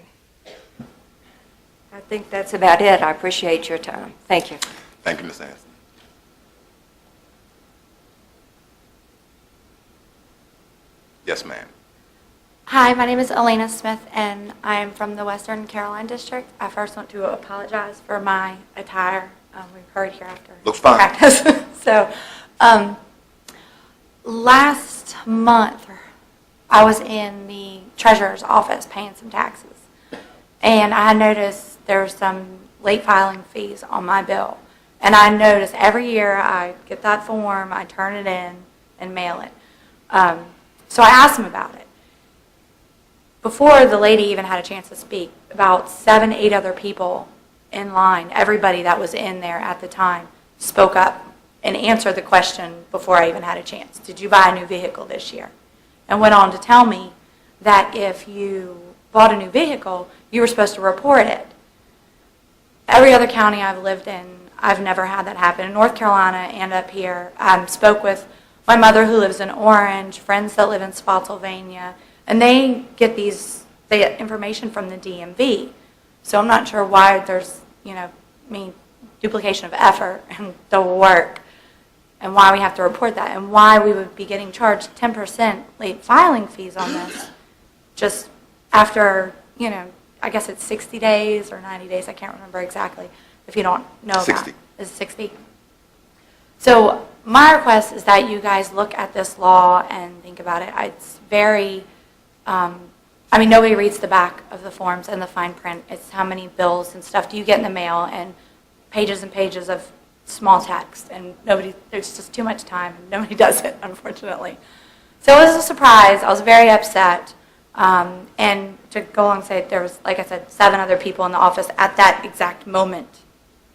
think that's about it. I appreciate your time. Thank you. Thank you, Ms. Anson. Yes, ma'am. Hi, my name is Elena Smith, and I am from the Western Caroline District. I first want to apologize for my attire. We've heard here after Looks fine. practice. So, last month, I was in the treasurer's office paying some taxes, and I noticed there were some late filing fees on my bill. And I noticed every year I get that form, I turn it in and mail it. So I asked him about it. Before the lady even had a chance to speak, about 7, 8 other people in line, everybody that was in there at the time, spoke up and answered the question before I even had a chance. Did you buy a new vehicle this year? And went on to tell me that if you bought a new vehicle, you were supposed to report it. Every other county I've lived in, I've never had that happen. In North Carolina and up here, I spoke with my mother who lives in Orange, friends that live in Spotsylvania, and they get the information from the DMV. So I'm not sure why there's, duplication of effort and the work, and why we have to report that, and why we would be getting charged 10% late filing fees on this just after, I guess it's 60 days or 90 days, I can't remember exactly, if you don't know 60. that. Is it 60? So my request is that you guys look at this law and think about it. It's very, nobody reads the back of the forms and the fine print. It's how many bills and stuff do you get in the mail, and pages and pages of small text, and there's just too much time, and nobody does it, unfortunately. So it was a surprise. I was very upset. And to go along and say, there was, like I said, 7 other people in the office at that exact moment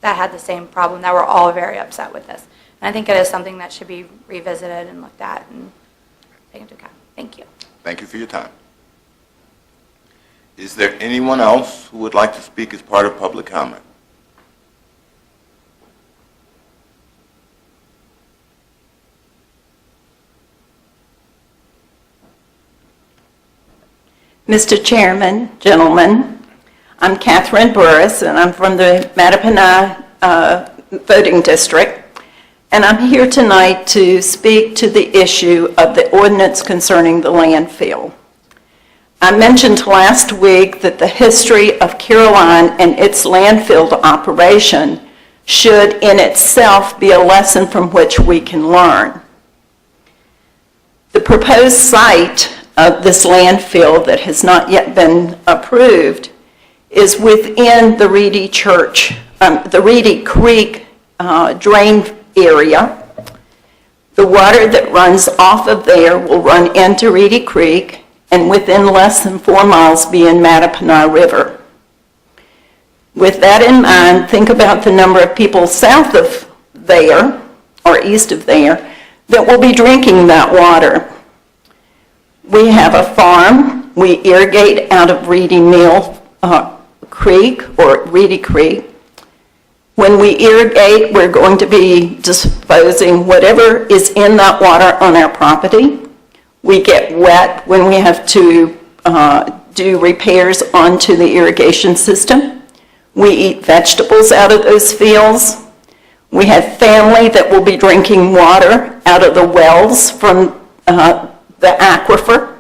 that had the same problem, that were all very upset with this. And I think it is something that should be revisited and looked at and taken into account. Thank you. Thank you for your time. Is there anyone else who would like to speak as part of public comment? Mr. Chairman, gentlemen, I'm Catherine Burris, and I'm from the Mattaponi voting district, and I'm here tonight to speak to the issue of the ordinance concerning the landfill. I mentioned last week that the history of Caroline and its landfill operation should in itself be a lesson from which we can learn. The proposed site of this landfill that has not yet been approved is within the Reedy Creek drain area. The water that runs off of there will run into Reedy Creek and within less than 4 miles be in Mattaponi River. With that in mind, think about the number of people south of there or east of there that will be drinking that water. We have a farm. We irrigate out of Reedy Mill Creek or Reedy Creek. When we irrigate, we're going to be disposing whatever is in that water on our property. We get wet when we have to do repairs onto the irrigation system. We eat vegetables out of those fields. We have family that will be drinking water out of the wells from the aquifer.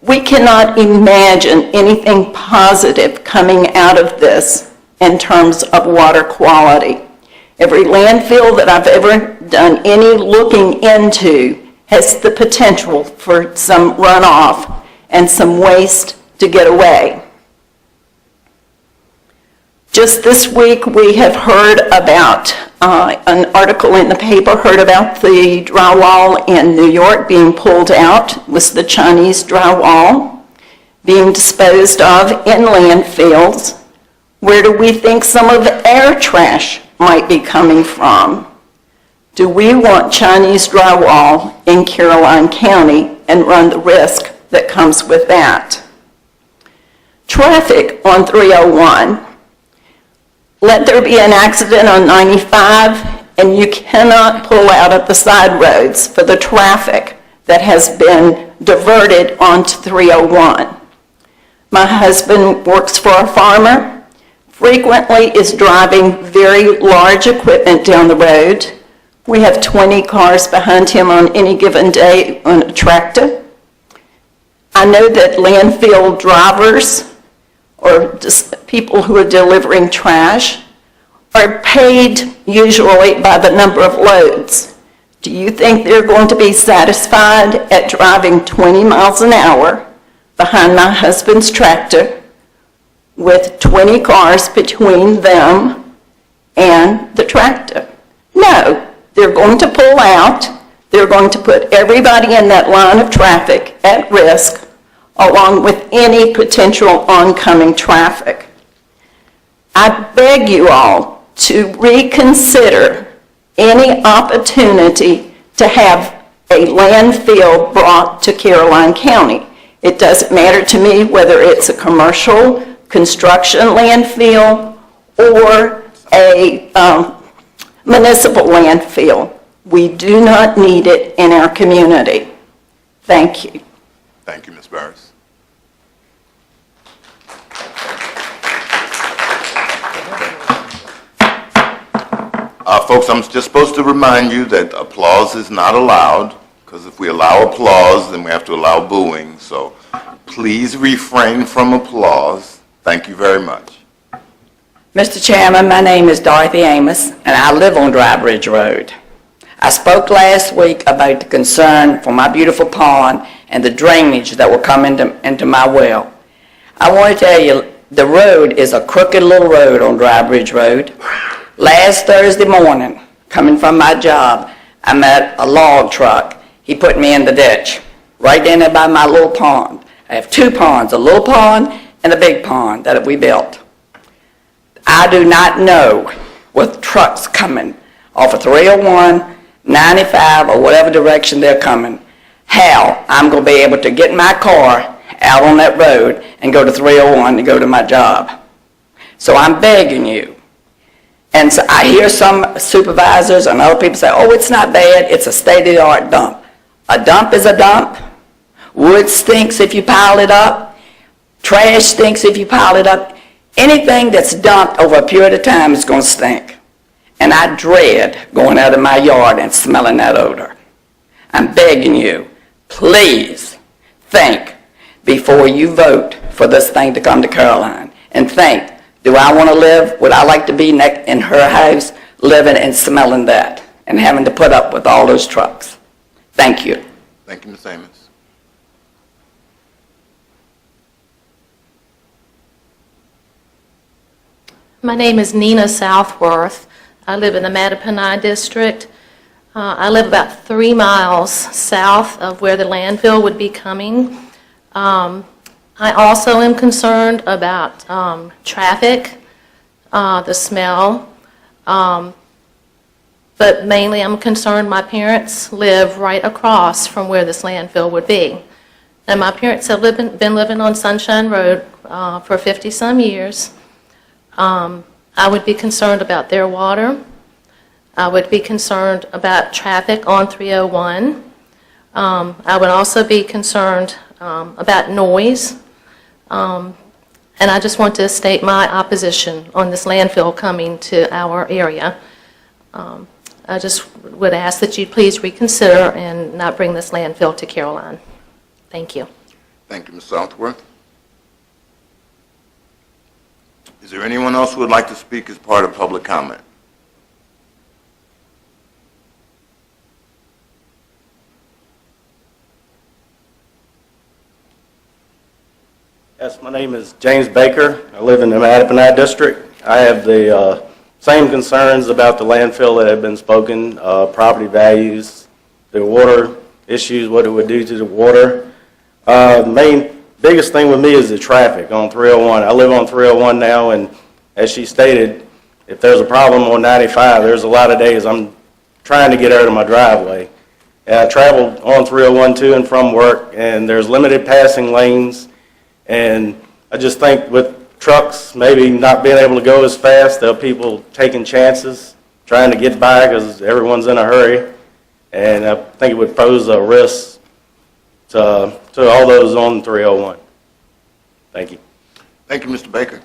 We cannot imagine anything positive coming out of this in terms of water quality. Every landfill that I've ever done any looking into has the potential for some runoff and some waste to get away. Just this week, we have heard about an article in the paper, heard about the drywall in New York being pulled out. It was the Chinese drywall being disposed of in landfills. Where do we think some of our trash might be coming from? Do we want Chinese drywall in Caroline County and run the risk that comes with that? Traffic on 301. Let there be an accident on 95 and you cannot pull out at the side roads for the traffic that has been diverted onto 301. My husband works for a farmer, frequently is driving very large equipment down the road. We have 20 cars behind him on any given day on a tractor. I know that landfill drivers or just people who are delivering trash are paid usually by the number of loads. Do you think they're going to be satisfied at driving 20 miles an hour behind my husband's tractor with 20 cars between them and the tractor? No, they're going to pull out. They're going to put everybody in that line of traffic at risk, along with any potential oncoming traffic. I beg you all to reconsider any opportunity to have a landfill brought to Caroline County. It doesn't matter to me whether it's a commercial construction landfill or a municipal landfill. We do not need it in our community. Thank you. Thank you, Ms. Burris. Folks, I'm just supposed to remind you that applause is not allowed, because if we allow applause, then we have to allow booing. So please refrain from applause. Thank you very much. Mr. Chairman, my name is Dorothy Amos, and I live on Dry Bridge Road. I spoke last week about the concern for my beautiful pond and the drainage that will come into my well. I want to tell you, the road is a crooked little road on Dry Bridge Road. Last Thursday morning, coming from my job, I met a log truck. He put me in the ditch, right in there by my little pond. I have two ponds, a little pond and a big pond that we built. I do not know, with trucks coming off of 301, 95, or whatever direction they're coming, how I'm going to be able to get my car out on that road and go to 301 to go to my job. So I'm begging you. And so I hear some supervisors and other people say, oh, it's not bad, it's a state-of-the-art dump. A dump is a dump. Wood stinks if you pile it up. Trash stinks if you pile it up. Anything that's dumped over a period of time is going to stink. And I dread going out of my yard and smelling that odor. I'm begging you, please think before you vote for this thing to come to Caroline. And think, do I want to live, would I like to be in her house living and smelling that and having to put up with all those trucks? Thank you. Thank you, Ms. Amos. My name is Nina Southworth. I live in the Mattaponi district. I live about 3 miles south of where the landfill would be coming. I also am concerned about traffic, the smell, but mainly I'm concerned my parents live right across from where this landfill would be. And my parents have been living on Sunshine Road for 50-some years. I would be concerned about their water. I would be concerned about traffic on 301. I would also be concerned about noise. And I just want to state my opposition on this landfill coming to our area. I just would ask that you please reconsider and not bring this landfill to Caroline. Thank you. Thank you, Ms. Southworth. Is there anyone else who would like to speak as part of public comment? Yes, my name is James Baker. I live in the Mattaponi district. I have the same concerns about the landfill that have been spoken, property values, the water issues, what it would do to the water. The biggest thing with me is the traffic on 301. I live on 301 now, and as she stated, if there's a problem on 95, there's a lot of days I'm trying to get out of my driveway. And I traveled on 301 to and from work, and there's limited passing lanes. And I just think with trucks maybe not being able to go as fast, there are people taking chances, trying to get by because everyone's in a hurry. And I think it would pose a risk to all those on 301. Thank you. Thank you, Mr. Baker.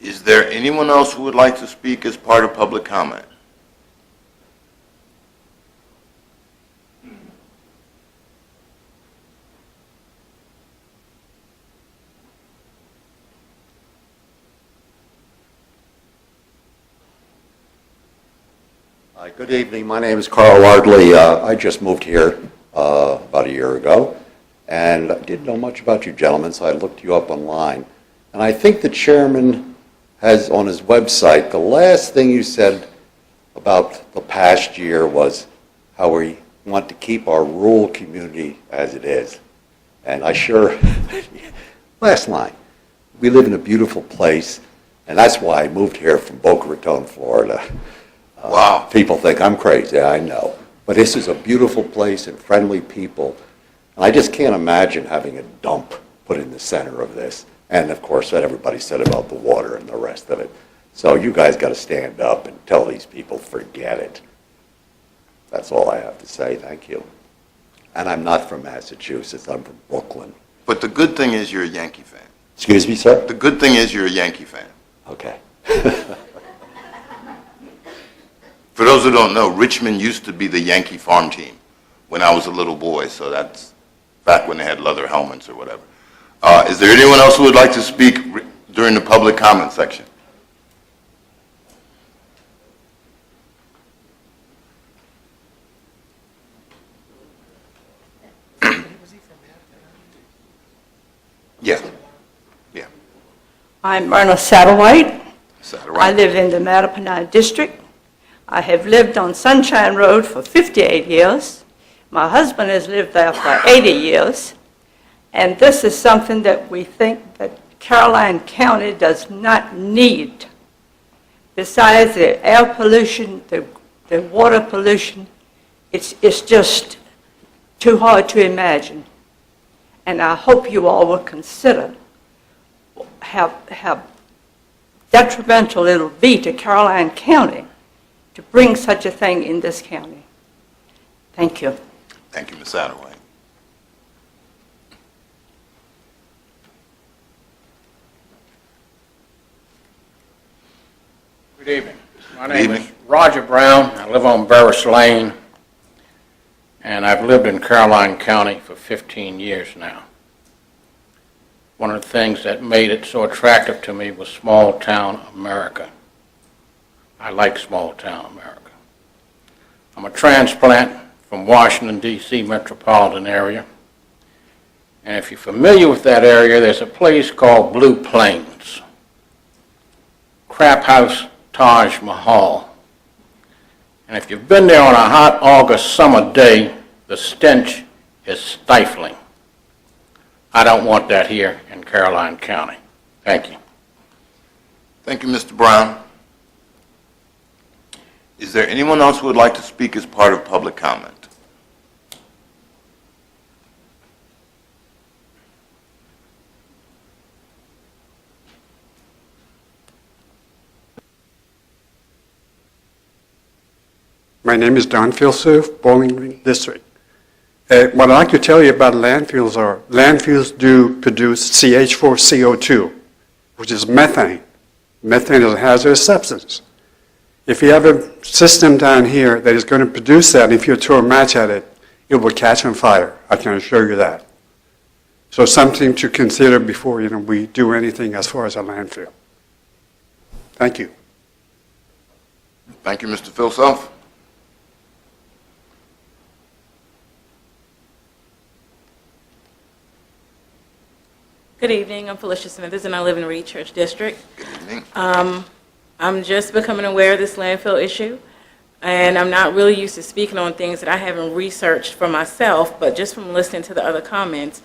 Is there anyone else who would like to speak as part of public comment? Good evening. My name is Carl Ardley. I just moved here about a year ago, and I didn't know much about you gentlemen, so I looked you up online. And I think the chairman has on his website, the last thing you said about the past year was how we want to keep our rural community as it is. And I sure, last line, we live in a beautiful place, and that's why I moved here from Boca Raton, Florida. Wow. People think I'm crazy, I know. But this is a beautiful place and friendly people. And I just can't imagine having a dump put in the center of this. And of course, what everybody said about the water and the rest of it. So you guys got to stand up and tell these people, forget it. That's all I have to say. Thank you. And I'm not from Massachusetts. I'm from Brooklyn. But the good thing is you're a Yankee fan. Excuse me, sir? The good thing is you're a Yankee fan. Okay. For those who don't know, Richmond used to be the Yankee farm team when I was a little boy, so that's back when they had leather helmets or whatever. Is there anyone else who would like to speak during the public comment section? Yeah. Yeah. I'm Myrna Satterwhite. Satterwhite. I live in the Mattapanai district. I have lived on Sunshine Road for 58 years. My husband has lived there for 80 years. And this is something that we think that Caroline County does not need. Besides the air pollution, the water pollution, it's just too hard to imagine. And I hope you all will consider how detrimental it'll be to Caroline County to bring such a thing in this county. Thank you. Thank you, Ms. Satterwhite. Good evening. My name is Roger Brown. I live on Barris Lane, and I've lived in Caroline County for 15 years now. One of the things that made it so attractive to me was small town America. I like small town America. I'm a transplant from Washington, D.C. metropolitan area. And if you're familiar with that area, there's a place called Blue Plains. Crap House Taj Mahal. And if you've been there on a hot August summer day, the stench is stifling. I don't want that here in Caroline County. Thank you. Thank you, Mr. Brown. Is there anyone else who would like to speak as part of public comment? My name is Don Filsuf, Bowling Green District. What I'd like to tell you about landfills do produce CH4CO2, which is methane. Methane is a hazardous substance. If you have a system down here that is going to produce that, if you throw a match at it, it will catch on fire. I can assure you that. So something to consider before we do anything as far as a landfill. Thank you. Thank you, Mr. Filsuf. Good evening. I'm Felicia Smithers, and I live in Reed Church District. Good evening. I'm just becoming aware of this landfill issue, and I'm not really used to speaking on things that I haven't researched for myself, but just from listening to the other comments,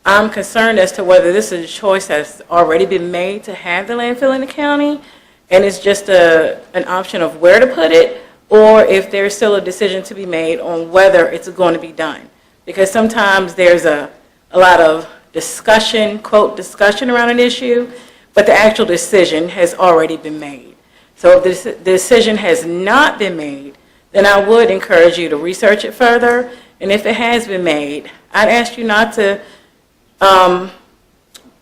I'm concerned as to whether this is a choice that's already been made to have the landfill in the county, and it's just an option of where to put it, or if there's still a decision to be made on whether it's going to be done. Because sometimes there's a lot of discussion, quote, discussion around an issue, but the actual decision has already been made. So if the decision has not been made, then I would encourage you to research it further. And if it has been made, I'd ask you not to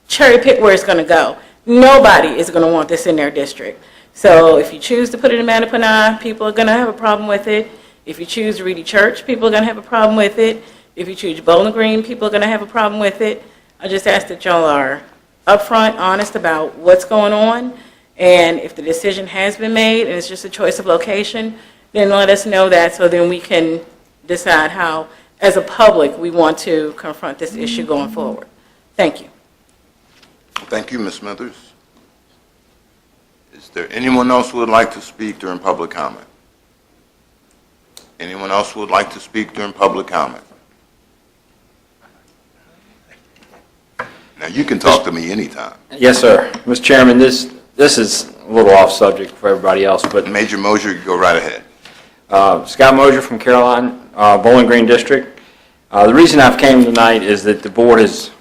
cherry pick where it's going to go. Nobody is going to want this in their district. So if you choose to put it in Mattapanai, people are going to have a problem with it. If you choose Reedy Church, people are going to have a problem with it. If you choose Bowling Green, people are going to have a problem with it. I just ask that y'all are upfront, honest about what's going on. And if the decision has been made and it's just a choice of location, then let us know that so then we can decide how, as a public, we want to confront this issue going forward. Thank you. Thank you, Ms. Smithers. Is there anyone else who would like to speak during public comment? Anyone else who would like to speak during public comment? Now, you can talk to me anytime. Yes, sir. Mr. Chairman, this is a little off subject for everybody else, but Major Mosier, go right ahead. Scott Mosier from Caroline, Bowling Green District. The reason I've came tonight is that the board has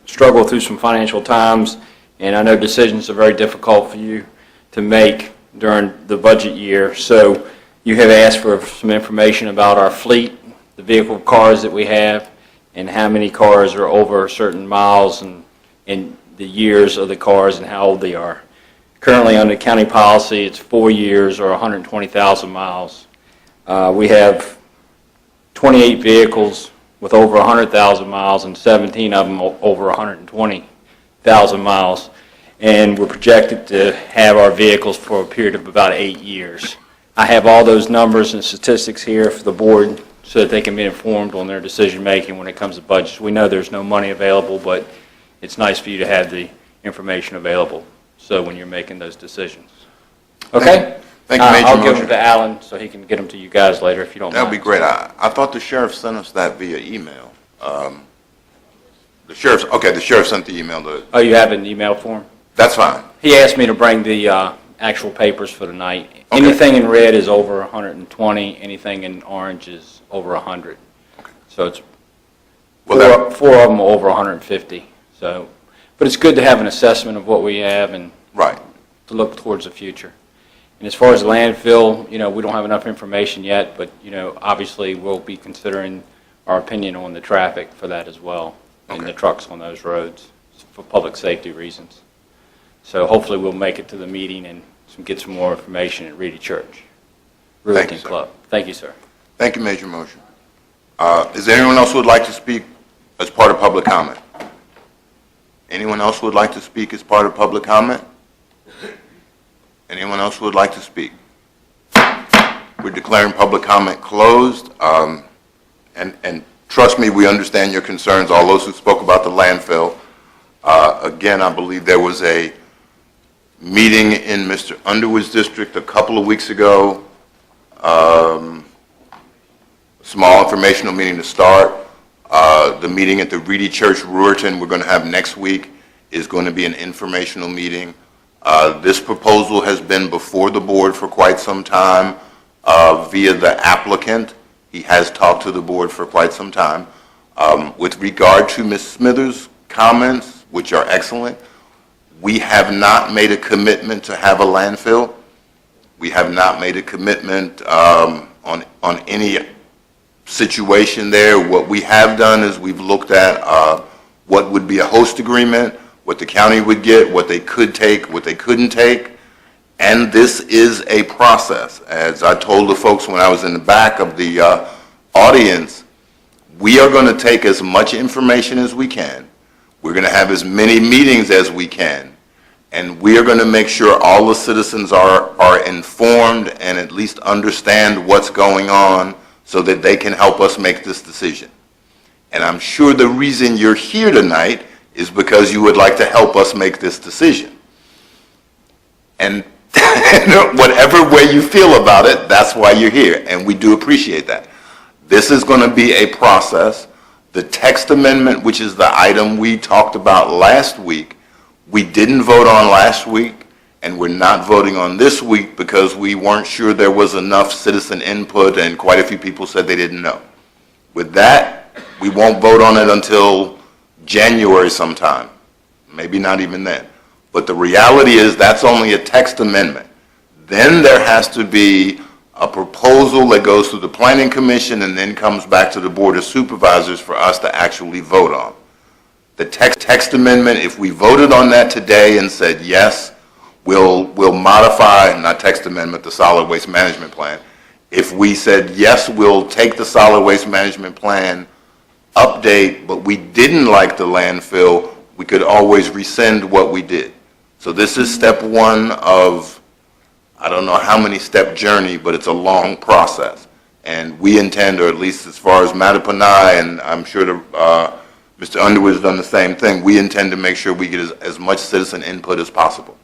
struggled through some financial times, and I know decisions are very difficult for you to make during the budget year. So you have asked for some information about our fleet, the vehicle cars that we have, and how many cars are over certain miles and the years of the cars and how old they are. Currently under county policy, it's 4 years or 120,000 miles. We have 28 vehicles with over 100,000 miles and 17 of them over 120,000 miles. And we're projected to have our vehicles for a period of about 8 years. I have all those numbers and statistics here for the board so that they can be informed on their decision making when it comes to budgets. We know there's no money available, but it's nice for you to have the information available so when you're making those decisions. Okay? Thank you, Major I'll give Mosier. them to Alan so he can get them to you guys later if you don't mind. That would be great. I thought the sheriff sent us that via email. The sheriff sent the email to... Oh, you have an email for him? That's fine. He asked me to bring the actual papers for the night. Okay. Anything in red is over 120, anything in orange is over 100. So it's four of them are over 150. So, but it's good to have an assessment of what we have and to look towards the future. And as far as the landfill, we don't have enough information yet, but obviously we'll be considering our opinion on the traffic for that as well, and the trucks on those roads for public safety reasons. So hopefully we'll make it to the meeting and get some more information at Reedy Church. Realty Club. Thank you, sir. Thank you, Major Mosier. Is there anyone else who would like to speak as part of public comment? Anyone else who would like to speak as part of public comment? Anyone else who would like to speak? We're declaring public comment closed. And trust me, we understand your concerns, all those who spoke about the landfill. Again, I believe there was a meeting in Mr. Underwood's district a couple of weeks ago, small informational meeting to start. The meeting at the Reedy Church, Ruerton, we're going to have next week is going to be an informational meeting. This proposal has been before the board for quite some time via the applicant. He has talked to the board for quite some time. With regard to Ms. Smithers' comments, which are excellent, we have not made a commitment to have a landfill. We have not made a commitment on any situation there. What we have done is we've looked at what would be a host agreement, what the county would get, what they could take, what they couldn't take, and this is a process. As I told the folks when I was in the back of the audience, we are going to take as much information as we can. We're going to have as many meetings as we can, and we are going to make sure all the citizens are informed and at least understand what's going on so that they can help us make this decision. And I'm sure the reason you're here tonight is because you would like to help us make this decision. And whatever way you feel about it, that's why you're here, and we do appreciate that. This is going to be a process. The text amendment, which is the item we talked about last week, we didn't vote on last week, and we're not voting on this week because we weren't sure there was enough citizen input, and quite a few people said they didn't know. With that, we won't vote on it until January sometime, maybe not even then. But the reality is that's only a text amendment. Then there has to be a proposal that goes through the Planning Commission and then comes back to the Board of Supervisors for us to actually vote on. The text amendment, if we voted on that today and said yes, we'll modify, not text amendment, the solid waste management plan. If we said yes, we'll take the solid waste management plan update, but we didn't like the landfill, we could always rescind what we did. So this is step one of, I don't know how many step journey, but it's a long process. And we intend, or at least as far as Mattapanai, and I'm sure Mr. Underwood's done the same thing, we intend to make sure we get as much citizen input as possible.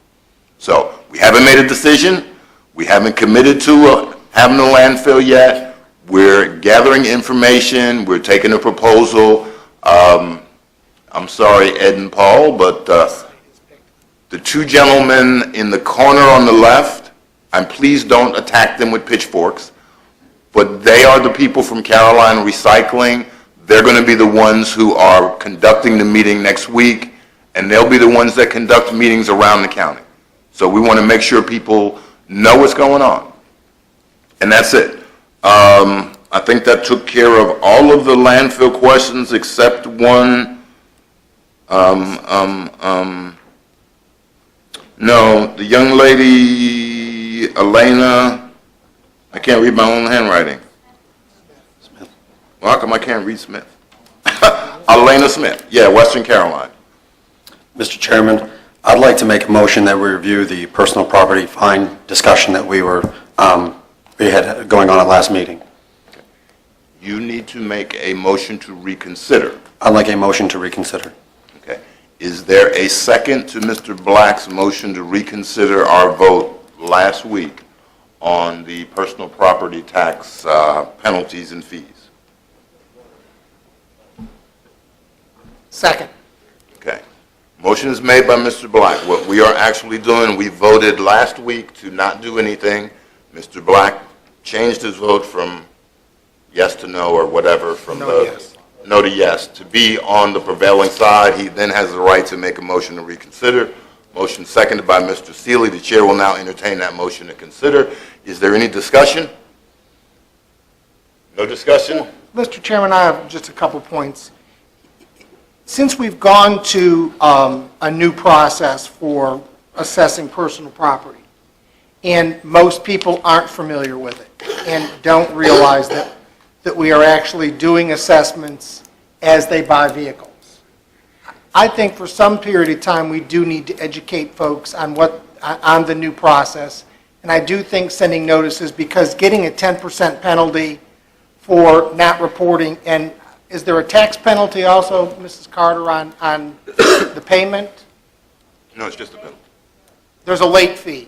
So we haven't made a decision. We haven't committed to having a landfill yet. We're gathering information. We're taking a proposal. I'm sorry, Ed and Paul, but the two gentlemen in the corner on the left, and please don't attack them with pitchforks, but they are the people from Caroline Recycling. They're going to be the ones who are conducting the meeting next week, and they'll be the ones that conduct meetings around the county. So we want to make sure people know what's going on. And that's it. I think that took care of all of the landfill questions except one. No, the young lady, Elena, I can't read my own handwriting. Smith. Well, how come I can't read Smith? Elena Smith, yeah, Western Carolina. Mr. Chairman, I'd like to make a motion that we review the personal property fine discussion that we had going on at last meeting. You need to make a motion to reconsider. I'd like a motion to reconsider. Okay. Is there a second to Mr. Black's motion to reconsider our vote last week on the personal property tax penalties and fees? Second. Okay. Motion is made by Mr. Black. What we are actually doing, we voted last week to not do anything. Mr. Black changed his vote from yes to no or whatever, from no to yes, to be on the prevailing side. He then has the right to make a motion to reconsider. Motion seconded by Mr. Seeley. The chair will now entertain that motion to consider. Is there any discussion? No discussion? Mr. Chairman, I have just a couple points. Since we've gone to a new process for assessing personal property, and most people aren't familiar with it and don't realize that we are actually doing assessments as they buy vehicles, I think for some period of time we do need to educate folks on on the new process. And I do think sending notices, because getting a 10% penalty for not reporting, and is there a tax penalty also, Mrs. Carter, on the payment? No, it's just a penalty. There's a late fee.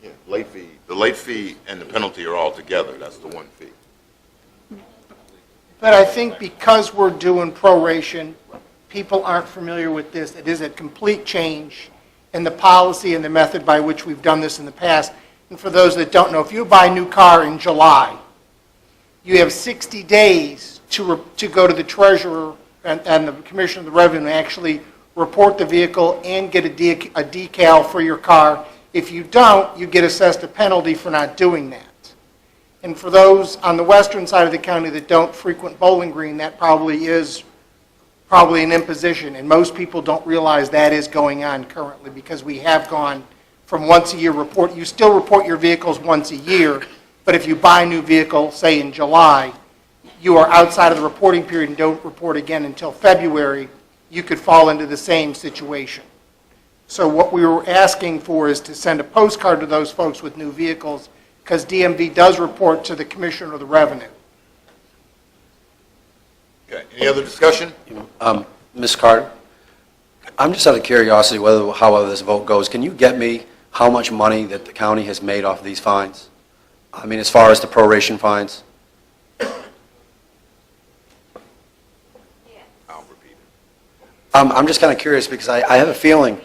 Yeah, late fee. The late fee and the penalty are all together. That's the one fee. But I think because we're doing proration, people aren't familiar with this. It is a complete change in the policy and the method by which we've done this in the past. And for those that don't know, if you buy a new car in July, you have 60 days to go to the treasurer and the Commissioner of the Revenue and actually report the vehicle and get a decal for your car. If you don't, you get assessed a penalty for not doing that. And for those on the western side of the county that don't frequent Bowling Green, that probably is an imposition. And most people don't realize that is going on currently, because we have gone from once a year report. You still report your vehicles once a year, but if you buy a new vehicle, say in July, you are outside of the reporting period and don't report again until February, you could fall into the same situation. So what we were asking for is to send a postcard to those folks with new vehicles, because DMV does report to the Commissioner of the Revenue. Okay. Any other discussion? Ms. Carter, I'm just out of curiosity however this vote goes. Can you get me how much money that the county has made off of these fines? I mean, as far as the proration fines? I'm just kind of curious because I have a feeling.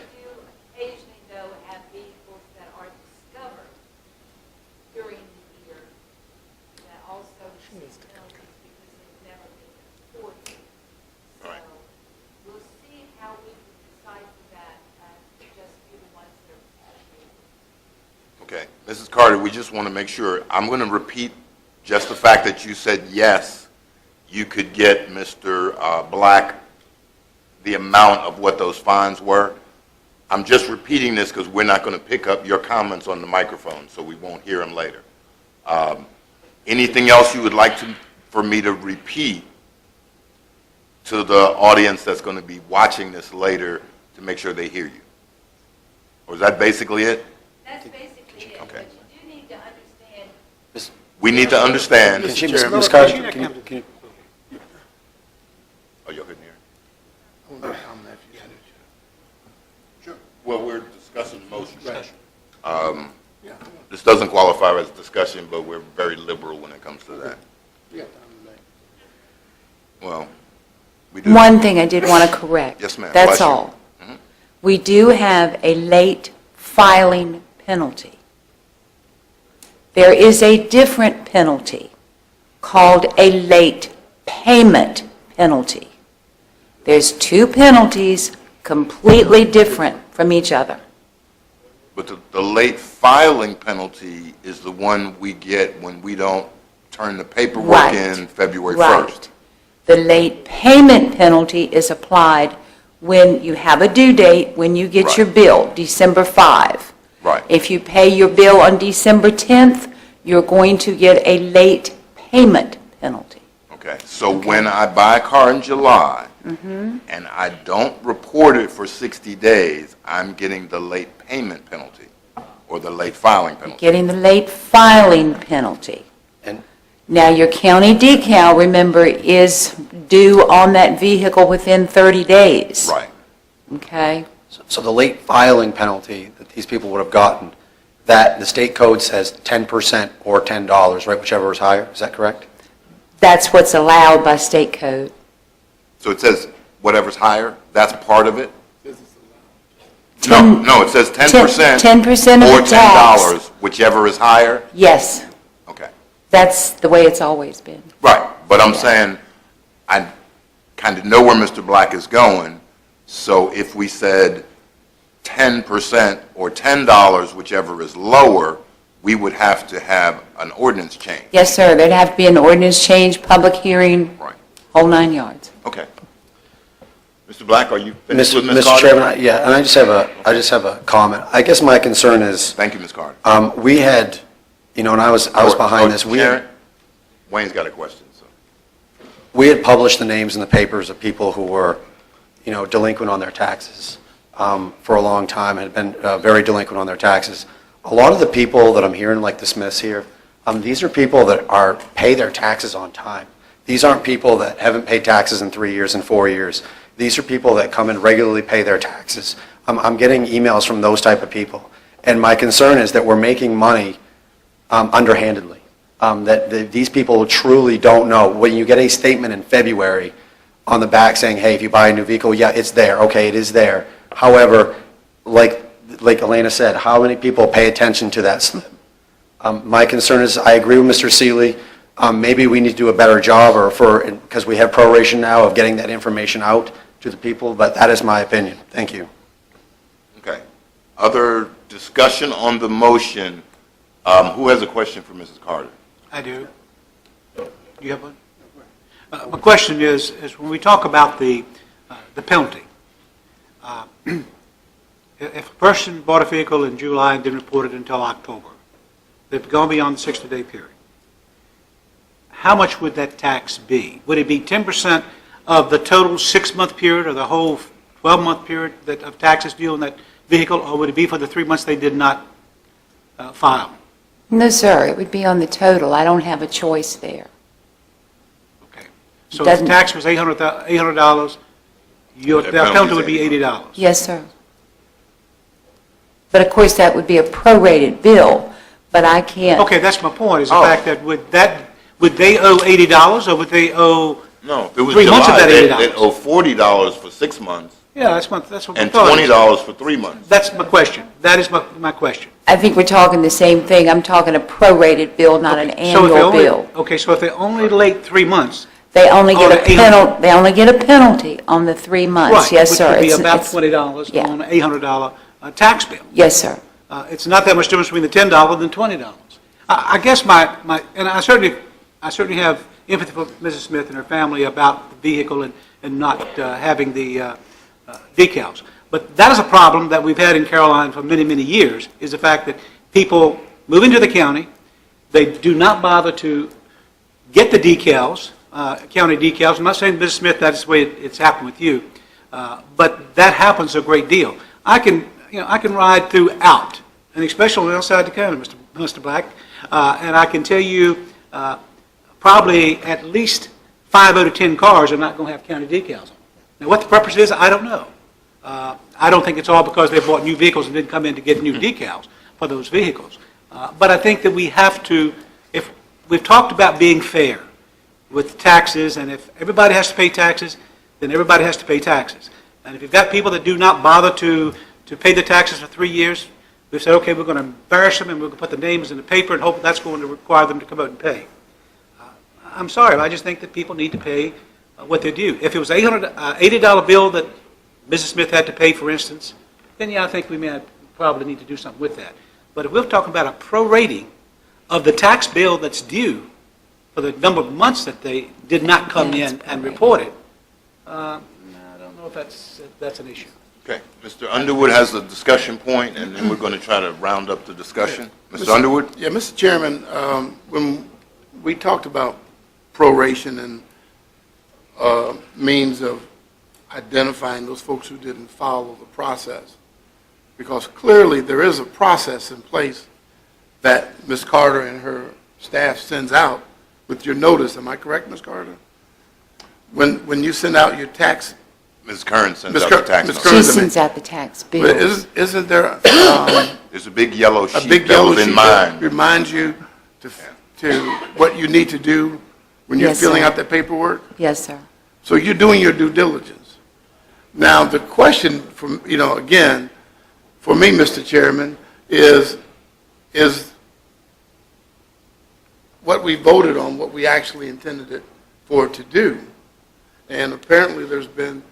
Okay, Mrs. Carter, we just want to make sure, I'm going to repeat just the fact that you said yes, you could get Mr. Black the amount of what those fines were. I'm just repeating this because we're not going to pick up your comments on the microphone, so we won't hear them later. Anything else you would like for me to repeat to the audience that's going to be watching this later to make sure they hear you? Or is that basically it? That's basically it, Okay. but you do need to understand. We need to understand. Can she, Ms. Carter, can you? Oh, you couldn't hear? Sure. Well, we're discussing the motion. This doesn't qualify as discussion, but we're very liberal when it comes to that. Well, we do. One thing I did want to correct. Yes, ma'am. That's Bless you. all. We do have a late filing penalty. There is a different penalty called a late payment penalty. There's two penalties completely different from each other. But the late filing penalty is the one we get when we don't turn the paperwork Right. in February Right. 1st. The late payment penalty is applied when you have a due date, when you get your bill, December 5. Right. If you pay your bill on December 10th, you're going to get a late payment penalty. Okay. So when I buy a car in July and I don't report it for 60 days, I'm getting the late payment penalty or the late filing penalty. Getting the late filing penalty. And Now, your county decal, remember, is due on that vehicle within 30 days. Right. Okay? so the late filing penalty that these people would have gotten, that the state code says 10% or $10, right, whichever is higher, is that correct? That's what's allowed by state code. So it says whatever's higher, that's part of it? Ten- No, it says 10%. 10% of or the tax. $10, whichever is higher? Yes. Okay. That's the way it's always been. Right, but I'm saying, I kind of know where Mr. Black is going, so if we said 10% or $10, whichever is lower, we would have to have an ordinance change. Yes, sir. There'd have to be an ordinance change, public hearing, Right. whole 9 yards. Okay. Mr. Black, are you finished with Ms. Mr. Carter? Chairman, yeah, and I just have a comment. I guess my concern is, Thank you, Ms. Carter. we had, and I was behind this. Sharon? Wayne's got a question, so. We had published the names in the papers of people who were, delinquent on their taxes for a long time, had been very delinquent on their taxes. A lot of the people that I'm hearing, like the Smiths here, these are people that pay their taxes on time. These aren't people that haven't paid taxes in 3 years and 4 years. These are people that come and regularly pay their taxes. I'm getting emails from those type of people. And my concern is that we're making money underhandedly. These people truly don't know. When you get a statement in February on the back saying, hey, if you buy a new vehicle, yeah, it's there. Okay, it is there. However, like Elena said, how many people pay attention to that slip? My concern is, I agree with Mr. Seeley, maybe we need to do a better job because we have proration now of getting that information out to the people, but that is my opinion. Thank you. Okay. Other discussion on the motion? Who has a question for Mrs. Carter? I do. Do you have one? My question is when we talk about the penalty, if a person bought a vehicle in July and didn't report it until October, they've gone beyond the 60-day period, how much would that tax be? Would it be 10% of the total 6-month period or the whole 12-month period of taxes due on that vehicle, or would it be for the 3 months they did not file? No, sir. It would be on the total. I don't have a choice there. So if the tax was $800, Your penalty would be $80. Yes, sir. But of course, that would be a prorated bill, but I can't. Okay, that's my point, is the fact that would they owe $80 or would they owe No, if it was 3 months of July, that $80? they'd owe $40 for 6 months Yeah, that's what we and thought. $20 for 3 months. That's my question. That is my question. I think we're talking the same thing. I'm talking a prorated bill, not an So if they annual only- bill. Okay, so if they're only late 3 months. They only on get a an 800 penalty, they only get a penalty on the 3 months. Yes, sir. Which would be It's- about it's- $20 yeah. on an $800 tax bill. Yes, sir. It's not that much difference between the $10 and $20. I guess and I certainly have empathy for Mrs. Smith and her family about the vehicle and not having the decals. But that is a problem that we've had in Caroline for many, many years, is the fact that people move into the county, they do not bother to get the decals, county decals. I'm not saying, Mrs. Smith, that's the way it's happened with you, but that happens a great deal. I can ride throughout, and especially outside the county, Mr. Black, and I can tell you probably at least 5 out of 10 cars are not going to have county decals on. Now, what the purpose is, I don't know. I don't think it's all because they bought new vehicles and didn't come in to get new decals for those vehicles. But I think that we have to, if we've talked about being fair with taxes, and if everybody has to pay taxes, then everybody has to pay taxes. And if you've got people that do not bother to pay the taxes for 3 years, we've said, okay, we're going to embarrass them and we're going to put the names in the paper and hope that's going to require them to come out and pay. I'm sorry, I just think that people need to pay what they're due. If it was $80 bill that Mrs. Smith had to pay, for instance, then yeah, I think we may probably need to do something with that. But if we're talking about a prorating of the tax bill that's due for the number of months that they did not come in and report it, I don't know if that's an issue. Okay, Mr. Underwood has a discussion point, and then we're going to try to round up the discussion. Mr. Underwood? Yeah, Mr. Chairman, when we talked about proration and means of identifying those folks who didn't follow the process, because clearly there is a process in place that Ms. Carter and her staff sends out with your notice. Am I correct, Ms. Carter? When you send out your tax... Ms. Kern sends out the tax notice. She sends out the tax bill. Isn't there... There's a big yellow sheet that mine. reminds you to what you need to do when you're Yes, filling sir. out that paperwork? Yes, sir. So you're doing your due diligence. Now, the question, from again, for me, Mr. Chairman, is what we voted on, what we actually intended it for it to do. And apparently there's been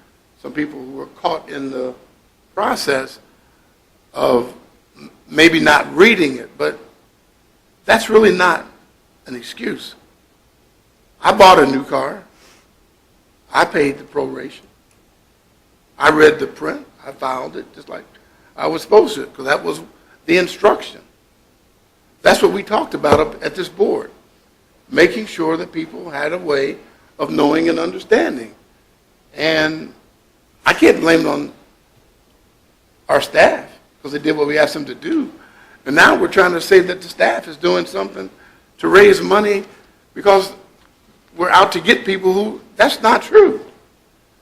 some people who were caught in the process of maybe not reading it, but that's really not an excuse. I bought a new car. I paid the proration. I read the print. I filed it just like I was supposed to, because that was the instruction. That's what we talked about up at this board, making sure that people had a way of knowing and understanding. And I can't blame it on our staff, because they did what we asked them to do. And now we're trying to say that the staff is doing something to raise money because we're out to get people who, that's not true.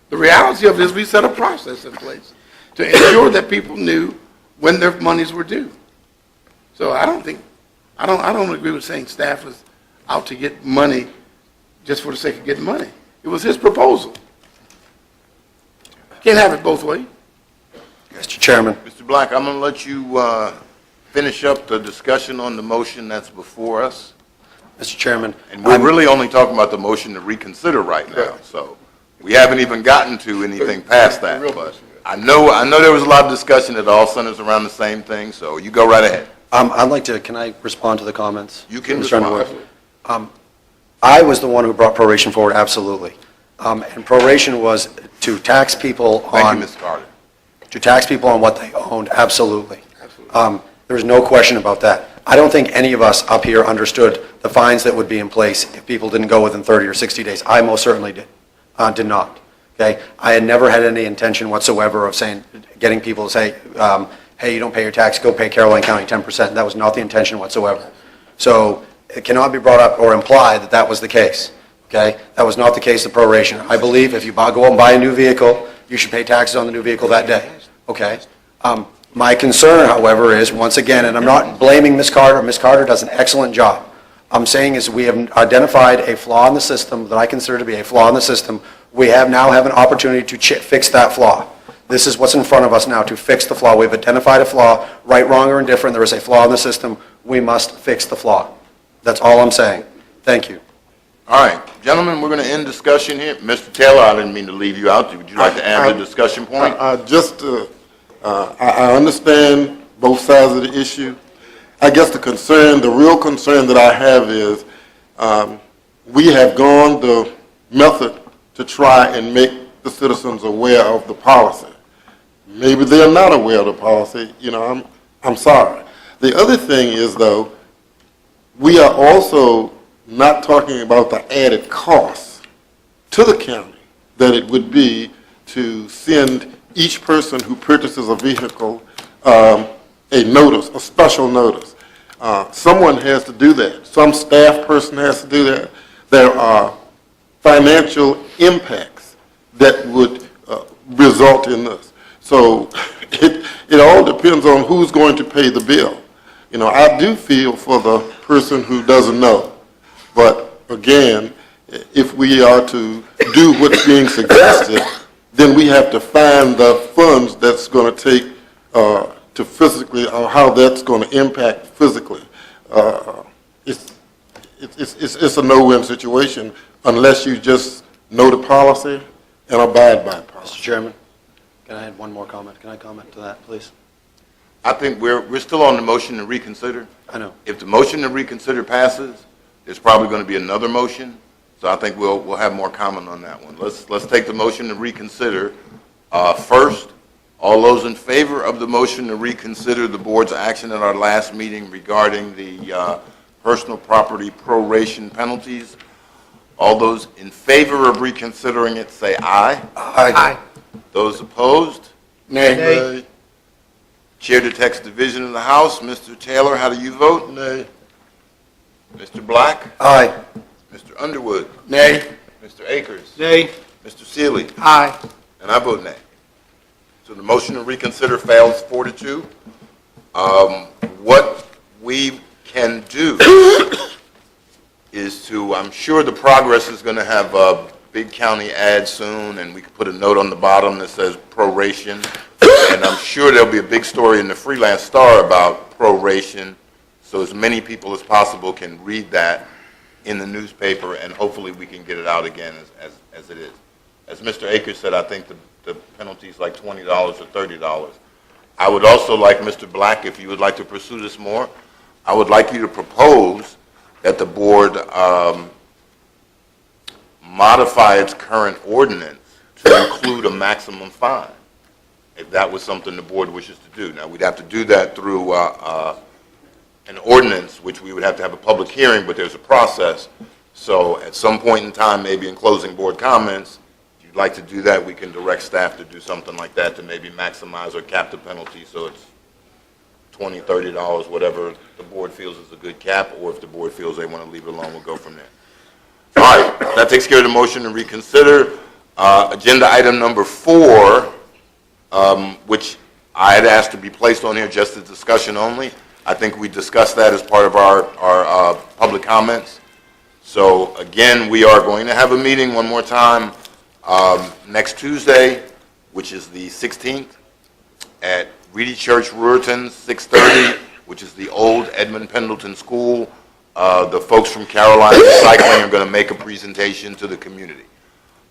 The reality of it is we set a process in place to ensure that people knew when their monies were due. So I don't agree with saying staff was out to get money just for the sake of getting money. It was his proposal. Can't have it both ways. Mr. Chairman. Mr. Black, I'm going to let you finish up the discussion on the motion that's before us. Mr. Chairman. And we're really only talking about the motion to reconsider right now, so we haven't even gotten to anything past that. But I know there was a lot of discussion that all centers around the same thing, so you go right ahead. I'd like to, can I respond to the comments? You can Mr. respond. Underwood? I was the one who brought proration forward, absolutely. And proration was to tax people on... Thank you, Ms. Carter. To tax people on what they owned, absolutely. There's no question about that. I don't think any of us up here understood the fines that would be in place if people didn't go within 30 or 60 days. I most certainly did not. Okay? I had never had any intention whatsoever of getting people to say, hey, you don't pay your tax, go pay Caroline County 10%. That was not the intention whatsoever. So it cannot be brought up or implied that that was the case. Okay? That was not the case of proration. I believe if you go out and buy a new vehicle, you should pay taxes on the new vehicle that day. Okay. My concern, however, is, once again, and I'm not blaming Ms. Carter. Ms. Carter does an excellent job. I'm saying is we have identified a flaw in the system that I consider to be a flaw in the system. We now have an opportunity to fix that flaw. This is what's in front of us now, to fix the flaw. We've identified a flaw, right, wrong, or indifferent. There is a flaw in the system. We must fix the flaw. That's all I'm saying. Thank you. All right, gentlemen, we're going to end discussion here. Mr. Taylor, I didn't mean to leave you out. Would you like to add a discussion point? I understand both sides of the issue. I guess the real concern that I have is we have gone the method to try and make the citizens aware of the policy. Maybe they're not aware of the policy. I'm sorry. The other thing is, though, we are also not talking about the added costs to the county that it would be to send each person who purchases a vehicle a notice, a special notice. Someone has to do that. Some staff person has to do that. There are financial impacts that would result in this. So it all depends on who's going to pay the bill. I do feel for the person who doesn't know. But again, if we are to do what's being suggested, then we have to find the funds that's going to take to physically, or how that's going to impact physically. It's a no-win situation unless you just know the policy and abide by the policy. Mr. Chairman, can I add one more comment? Can I comment to that, please? I think we're still on the motion to reconsider. I know. If the motion to reconsider passes, there's probably going to be another motion. So I think we'll have more comment on that one. Let's take the motion to reconsider first. All those in favor of the motion to reconsider the board's action at our last meeting regarding the personal property proration penalties, all those in favor of reconsidering it say aye. Aye. Those opposed? Nay. Nay. Chair detects division of the House. Mr. Taylor, how do you vote? Nay. Mr. Black? Aye. Mr. Underwood? Nay. Mr. Akers? Nay. Mr. Seeley? Aye. And I vote nay. So the motion to reconsider fails 4-2. What we can do is I'm sure the Progress is going to have a big county ad soon, and we could put a note on the bottom that says proration. And I'm sure there'll be a big story in the Freelance Star about proration, so as many people as possible can read that in the newspaper, and hopefully we can get it out again as it is. As Mr. Akers said, I think the penalty is like $20 or $30. I would also like, Mr. Black, if you would like to pursue this more, I would like you to propose that the board modify its current ordinance to include a maximum fine, if that was something the board wishes to do. Now, we'd have to do that through an ordinance, which we would have to have a public hearing, but there's a process. So at some point in time, maybe in closing board comments, if you'd like to do that, we can direct staff to do something like that to maybe maximize or cap the penalty so it's $20, $30, whatever the board feels is a good cap, or if the board feels they want to leave it alone, we'll go from there. All right, that takes care of the motion to reconsider. Agenda item number 4, which I had asked to be placed on here just as discussion only. I think we discussed that as part of our public comments. So again, we are going to have a meeting one more time next Tuesday, which is the 16th, at Reedy Church, Ruritan, 6:30, which is the old Edmund Pendleton School. The folks from Carolina Recycling are going to make a presentation to the community.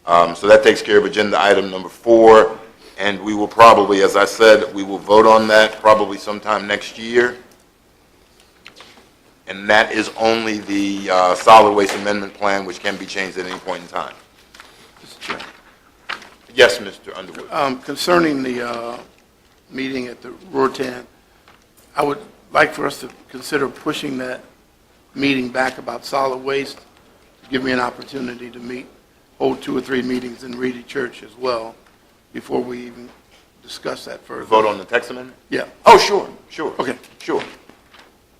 So that takes care of agenda item number 4. And we will probably, as I said, we will vote on that probably sometime next year. And that is only the solid waste amendment plan, which can be changed at any point in time. Mr. Chairman. Yes, Mr. Underwood. Concerning the meeting at the Ruritan, I would like for us to consider pushing that meeting back about solid waste, to give me an opportunity to hold 2 or 3 meetings in Reedy Church as well, before we even discuss that further. Vote on the text amendment? Yeah. Oh, sure. Okay. Sure.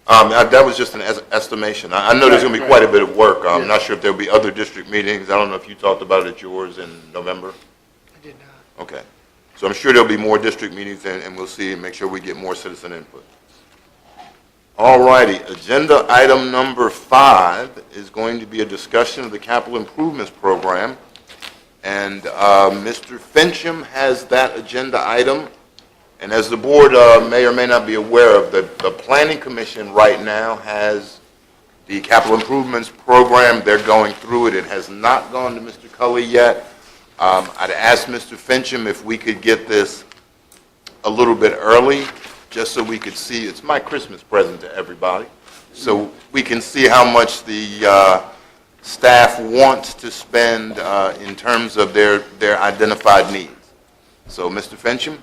That was just an estimation. I know there's going to be quite a bit of work. I'm not sure if there'll be other district meetings. I don't know if you talked about it at yours in November. I did not. Okay. So I'm sure there'll be more district meetings, and we'll see and make sure we get more citizen input. All righty. Agenda item number 5 is going to be a discussion of the capital improvements program. And Mr. Fincham has that agenda item. And as the board may or may not be aware of, the Planning Commission right now has the capital improvements program. They're going through it. It has not gone to Mr. Cully yet. I'd asked Mr. Fincham if we could get this a little bit early, just so we could see. It's my Christmas present to everybody, so we can see how much the staff wants to spend in terms of their identified needs. So, Mr. Fincham?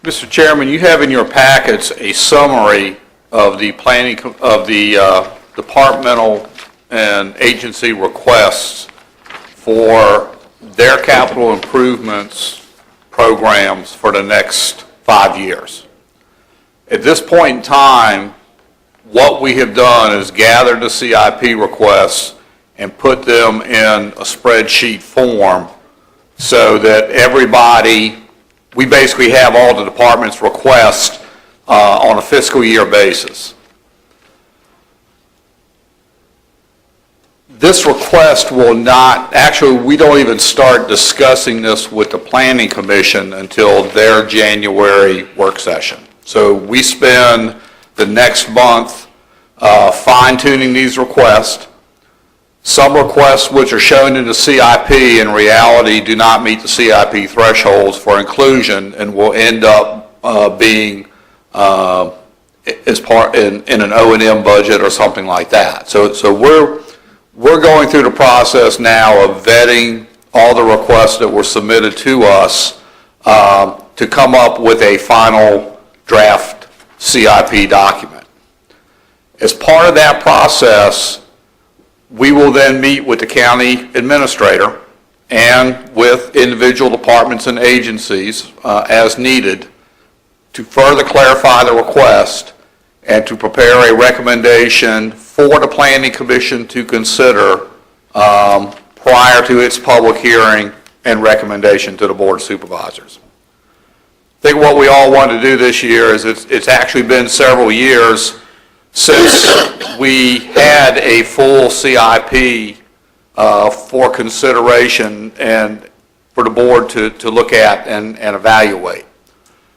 Mr. Chairman, you have in your packets a summary of the planning of the departmental and agency requests for their capital improvements programs for the next 5 years. At this point in time, what we have done is gathered the CIP requests and put them in a spreadsheet form so that everybody, we basically have all the department's requests on a fiscal year basis. This request will not, actually, we don't even start discussing this with the Planning Commission until their January work session. So we spend the next month fine-tuning these requests. Some requests which are shown in the CIP in reality do not meet the CIP thresholds for inclusion and will end up being as part in an O&M budget or something like that. So we're going through the process now of vetting all the requests that were submitted to us to come up with a final draft CIP document. As part of that process, we will then meet with the county administrator and with individual departments and agencies as needed to further clarify the request and to prepare a recommendation for the Planning Commission to consider prior to its public hearing and recommendation to the Board of Supervisors. I think what we all want to do this year is it's actually been several years since we had a full CIP for consideration and for the board to look at and evaluate.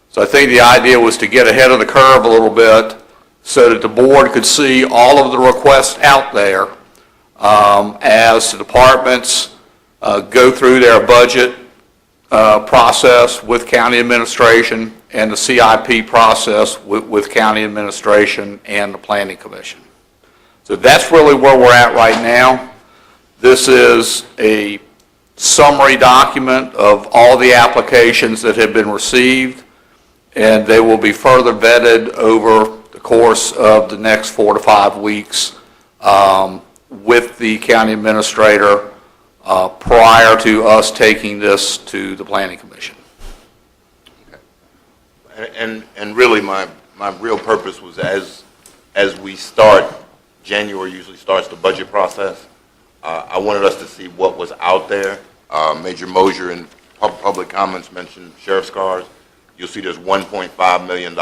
So I think the idea was to get ahead of the curve a little bit so that the board could see all of the requests out there as the departments go through their budget process with county administration and the CIP process with county administration and the Planning Commission. So that's really where we're at right now. This is a summary document of all the applications that have been received, and they will be further vetted over the course of the next 4 to 5 weeks with the county administrator prior to us taking this to the Planning Commission. And really, my real purpose was as we start, January usually starts the budget process. I wanted us to see what was out there. Major Mosier in public comments mentioned sheriff's cars. You'll see there's $1.5 million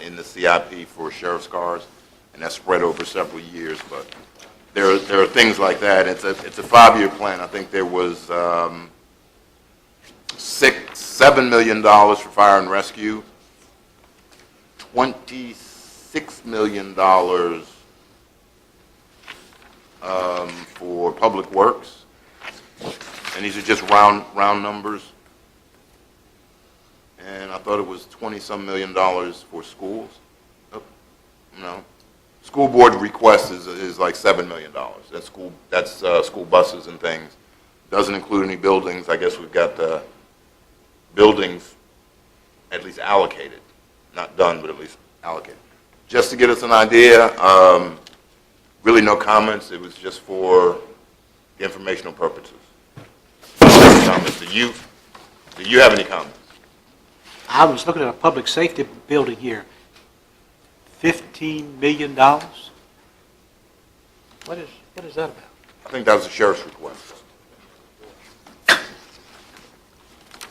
in the CIP for sheriff's cars, and that's spread over several years. But there are things like that. It's a 5-year plan. I think there was $7 million for fire and rescue, $26 million for public works, and these are just round numbers. And I thought it was $20-some million for schools. Oh, no, school board request is like $7 million. That's school buses and things. Doesn't include any buildings. I guess we've got the buildings at least allocated, not done, but at least allocated. Just to get us an idea. Really no comments. It was just for informational purposes. Comments. Do you have any comments? I was looking at a public safety building here. $15 million? What is that about? I think that was the sheriff's request.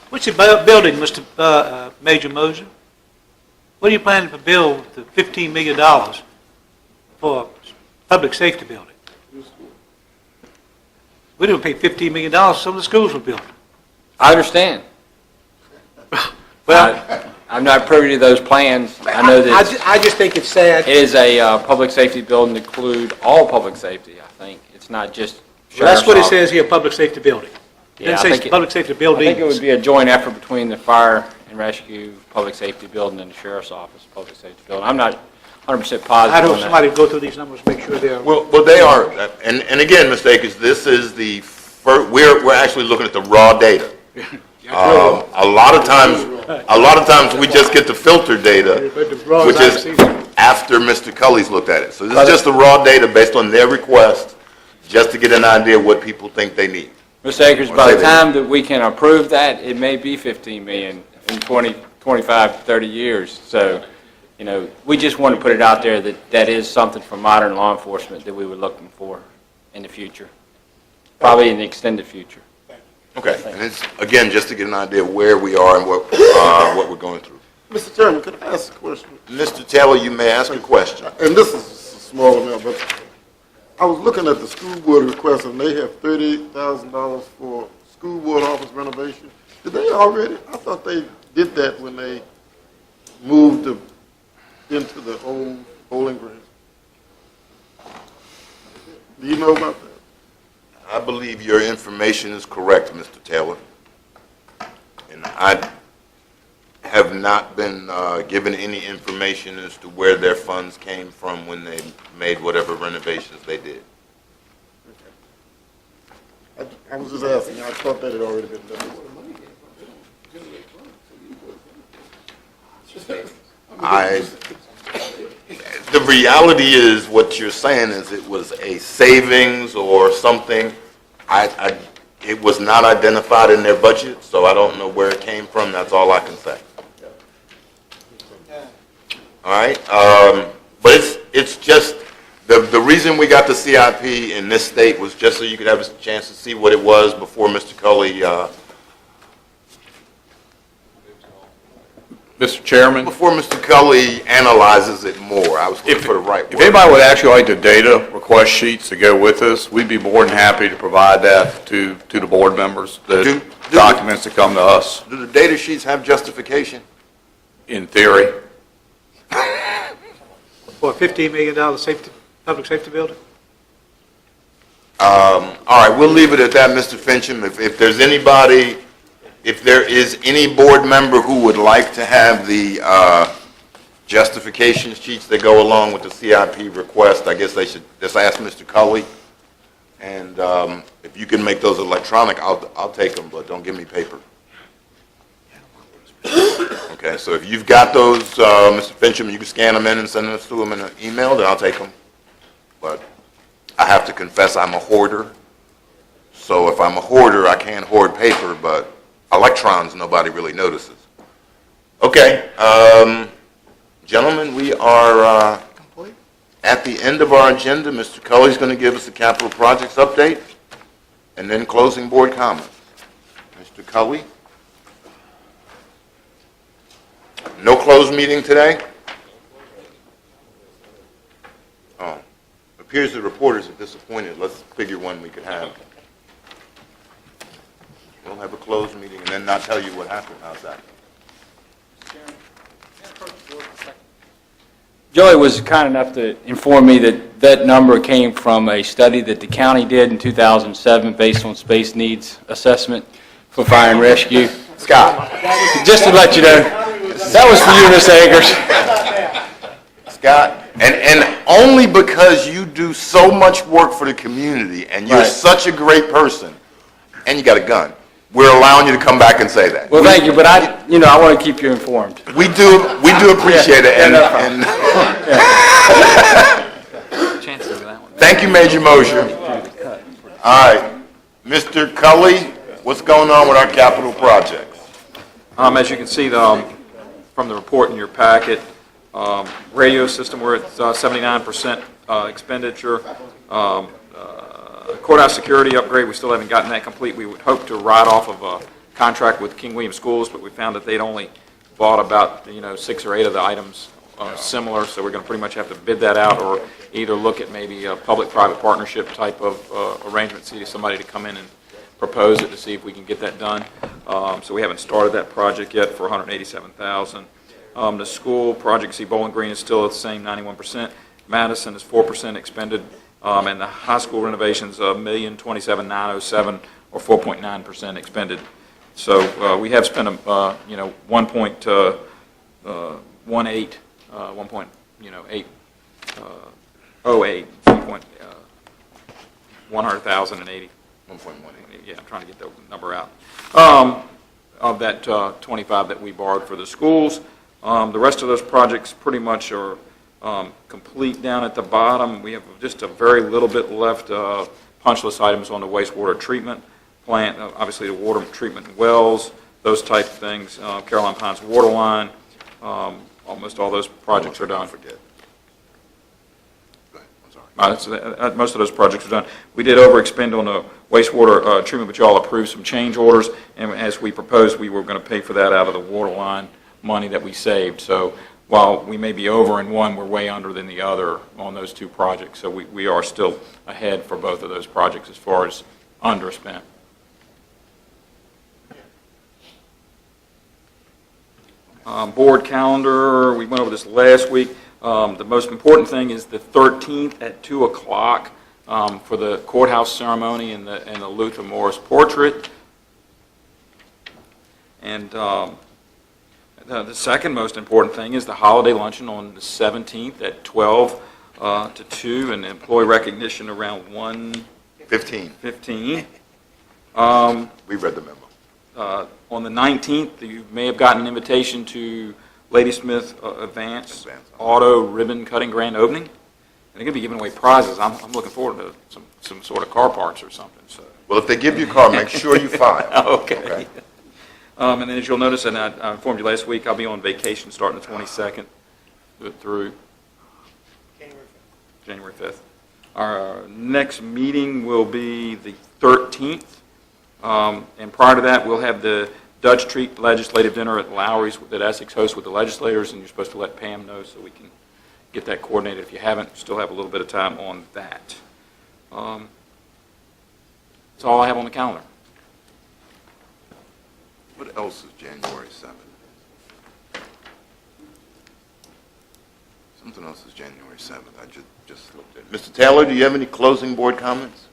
What's the building, Mr. Major Moser? What are you planning to build with the $15 million for a public safety building? We didn't pay $15 million, some of the schools were built. I understand. Well, I'm not privy to those plans. I know that I just think it's sad. it is a public safety building to include all public safety, I think. It's not just Well, that's sheriff's what it office. says here, public safety building. It Yeah, I doesn't think say it- public safety I buildings. think it would be a joint effort between the fire and rescue, public safety building, and the sheriff's office, public safety building. I'm not 100% positive I hope on that. somebody go through these numbers, make sure they're. Well, they are, and again, Mr. Akers, this is the first, we're actually looking at the raw data. A lot of times we just get the filtered data, which is after Mr. Cully's looked at it. So this is just the raw data based on their request, just to get an idea of what people think they need. Mr. Akers, by the time that we can approve that, it may be 15 million in 20, 25, 30 years. So, you know, we just want to put it out there that that is something for modern law enforcement that we were looking for in the future, probably in the extended future. Okay, and it's, again, just to get an idea of where we are and what we're going through. Mr. Chairman, could I ask a question? Mr. Taylor, you may ask a question. And this is a small amount, but I was looking at the school board request, and they have $38,000 for school board office renovation. Did they already? I thought they did that when they moved into the old Bowling Green. Do you know about that? I believe your information is correct, Mr. Taylor. And I have not been given any information as to where their funds came from when they made whatever renovations they did. I was just asking. I thought that had already been done. The reality is, what you're saying is it was a savings or something. It was not identified in their budget, so I don't know where it came from. That's all I can say. All right? But it's just, the reason we got the CIP in this state was just so you could have a chance to see what it was before Mr. Cully, Mr. Chairman? Before Mr. Cully analyzes it more. I was looking for the right word. If anybody would actually like the data request sheets to go with us, we'd be more than happy to provide that to the board members, the documents that come to us, Do the data sheets have justification? in theory. For a $15 million public safety building? All right, we'll leave it at that, Mr. Fincham. If there's anybody, if there is any board member who would like to have the justification sheets that go along with the CIP request, I guess they should just ask Mr. Cully. And if you can make those electronic, I'll take them, but don't give me paper. Okay, so if you've got those, Mr. Fincham, you can scan them in and send them to them in an email, then I'll take them. But I have to confess I'm a hoarder. So if I'm a hoarder, I can't hoard paper, but electrons nobody really notices. Okay, gentlemen, we are at the end of our agenda. Mr. Cully's going to give us a capital projects update and then closing board comments. Mr. Cully? No closed meeting today? Oh, appears the reporters are disappointed. Let's figure one we could have. We'll have a closed meeting and then not tell you what happened. How's that? Joey was kind enough to inform me that that number came from a study that the county did in 2007 based on space needs assessment for fire and rescue. Scott. Just to let you know, that was for you, Ms. Akers. Scott, and only because you do so much work for the community and you're such a great person and you got a gun, we're allowing you to come back and say that. Well, thank you, but I want to keep you informed. We do appreciate it. And thank you, Major Mosher. All right, Mr. Cully, what's going on with our capital projects? As you can see from the report in your packet, radio system, we're at 79% expenditure. Courthouse security upgrade, we still haven't gotten that complete. We would hope to write off of a contract with King William Schools, but we found that they'd only bought about, 6 or 8 of the items similar, so we're going to pretty much have to bid that out or either look at maybe a public-private partnership type of arrangement, see somebody to come in and propose it to see if we can get that done. So we haven't started that project yet for $187,000. The school project, see Bowling Green is still at the same 91%. Madison is 4% expended, and the high school renovations, $1,027,907 or 4.9% expended. So we have spent, 1.18, 100,080. 1.18. Yeah, I'm trying to get the number out. Of that 25 that we borrowed for the schools. The rest of those projects pretty much are complete down at the bottom. We have just a very little bit left, punch list items on the wastewater treatment plant, obviously the water treatment wells, those type of things, Caroline Pines water line, almost all those projects are done. Most of those projects are done. We did overexpend on the wastewater treatment, but you all approved some change orders, and as we proposed, we were going to pay for that out of the water line money that we saved. So while we may be over in one, we're way under than the other on those 2 projects. So we are still ahead for both of those projects as far as underspent. Board calendar, we went over this last week. The most important thing is the 13th at 2 o'clock for the courthouse ceremony and the Luther Morris portrait. And the second most important thing is the holiday luncheon on the 17th at 12 to 2, and employee recognition around 1:15. We read the memo. On the 19th, you may have gotten an invitation to Ladysmith Advanced Auto Ribbon Cutting Grand Opening. And they're going to be giving away prizes. I'm looking forward to some sort of car parts or something. So. Well, if they give you a car, make sure you file. Okay. And then as you'll notice, and I informed you last week, I'll be on vacation starting the 22nd through January 5th. Our next meeting will be the 13th. And prior to that, we'll have the Dutch Treat Legislative Dinner at Lowry's that Essex hosts with the legislators, and you're supposed to let Pam know so we can get that coordinated. If you haven't, still have a little bit of time on that. That's all I have on the calendar. What else is January 7th? Something else is January 7th. I just looked at it. Mr. Taylor, do you have any closing board comments?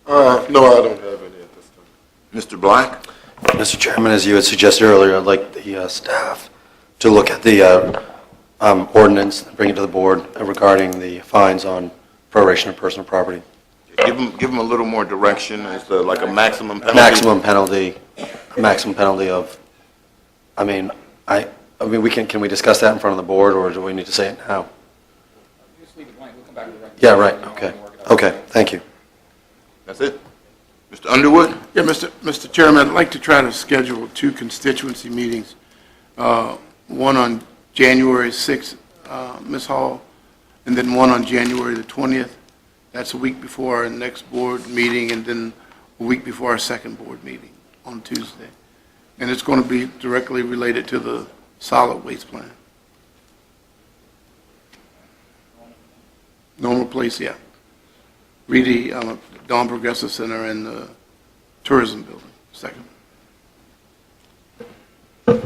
No, I don't have any at this time. Mr. Black? Mr. Chairman, as you had suggested earlier, I'd like the staff to look at the ordinance and bring it to the board regarding the fines on proration of personal property. Give them a little more direction as to like a maximum penalty. Maximum penalty of, can we discuss that in front of the board, or do we need to say it now? Just leave it blank. We'll come back to the Yeah, right, okay, thank you. That's it. Mr. Underwood? Yeah, Mr. Chairman, I'd like to try to schedule 2 constituency meetings. One on January 6th, Ms. Hall, and then one on January the 20th. That's a week before our next board meeting, and then a week before our second board meeting on Tuesday. And it's going to be directly related to the solid waste plan. Normal place, yeah. Reedy, Dawn Progressive Center, and the Tourism Building, second. And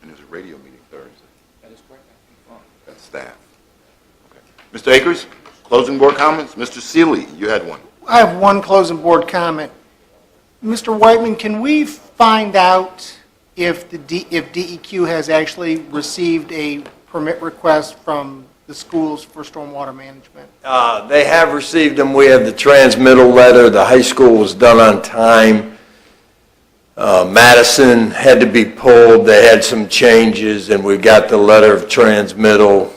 there's a radio meeting Thursday. That is correct. That's staff. Okay. Mr. Akers, closing board comments? Mr. Seeley, you had one. I have one closing board comment. Mr. Whiteman, can we find out if DEQ has actually received a permit request from the schools for stormwater management? They have received them. We have the transmittal letter. The high school was done on time. Madison had to be pulled. They had some changes, and we got the letter of transmittal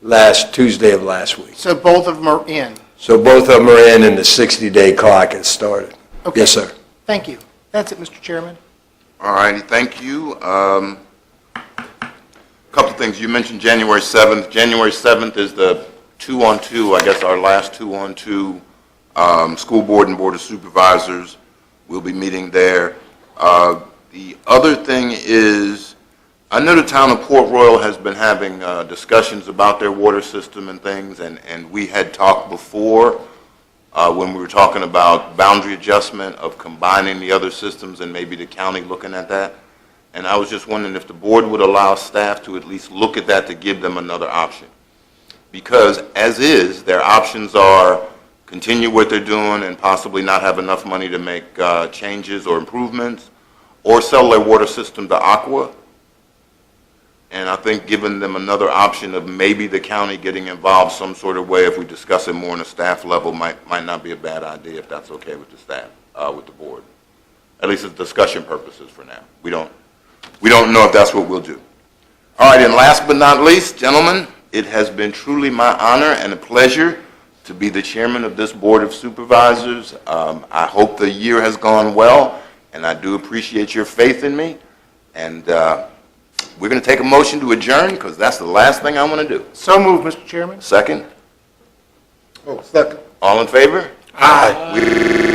last Tuesday of last week. So both of them are in? So both of them are in, and the 60-day clock has started. Okay. Yes, sir. Thank you. That's it, Mr. Chairman. All righty, thank you. A couple of things. You mentioned January 7th. January 7th is the 2-on-2, I guess our last 2-on-2 school board and board of supervisors will be meeting there. The other thing is, I know the town of Port Royal has been having discussions about their water system and things, and we had talked before when we were talking about boundary adjustment of combining the other systems and maybe the county looking at that. And I was just wondering if the board would allow staff to at least look at that to give them another option. Because as is, their options are continue what they're doing and possibly not have enough money to make changes or improvements, or sell their water system to Aqua. And I think giving them another option of maybe the county getting involved some sort of way, if we discuss it more on a staff level, might not be a bad idea, if that's okay with the staff, with the board. At least it's discussion purposes for now. We don't know if that's what we'll do. All right, and last but not least, gentlemen, it has been truly my honor and a pleasure to be the chairman of this Board of Supervisors. I hope the year has gone well, and I do appreciate your faith in me. And we're going to take a motion to adjourn, because that's the last thing I want to do. So moved, Mr. Chairman. Second? Oh, second. All in favor? Aye.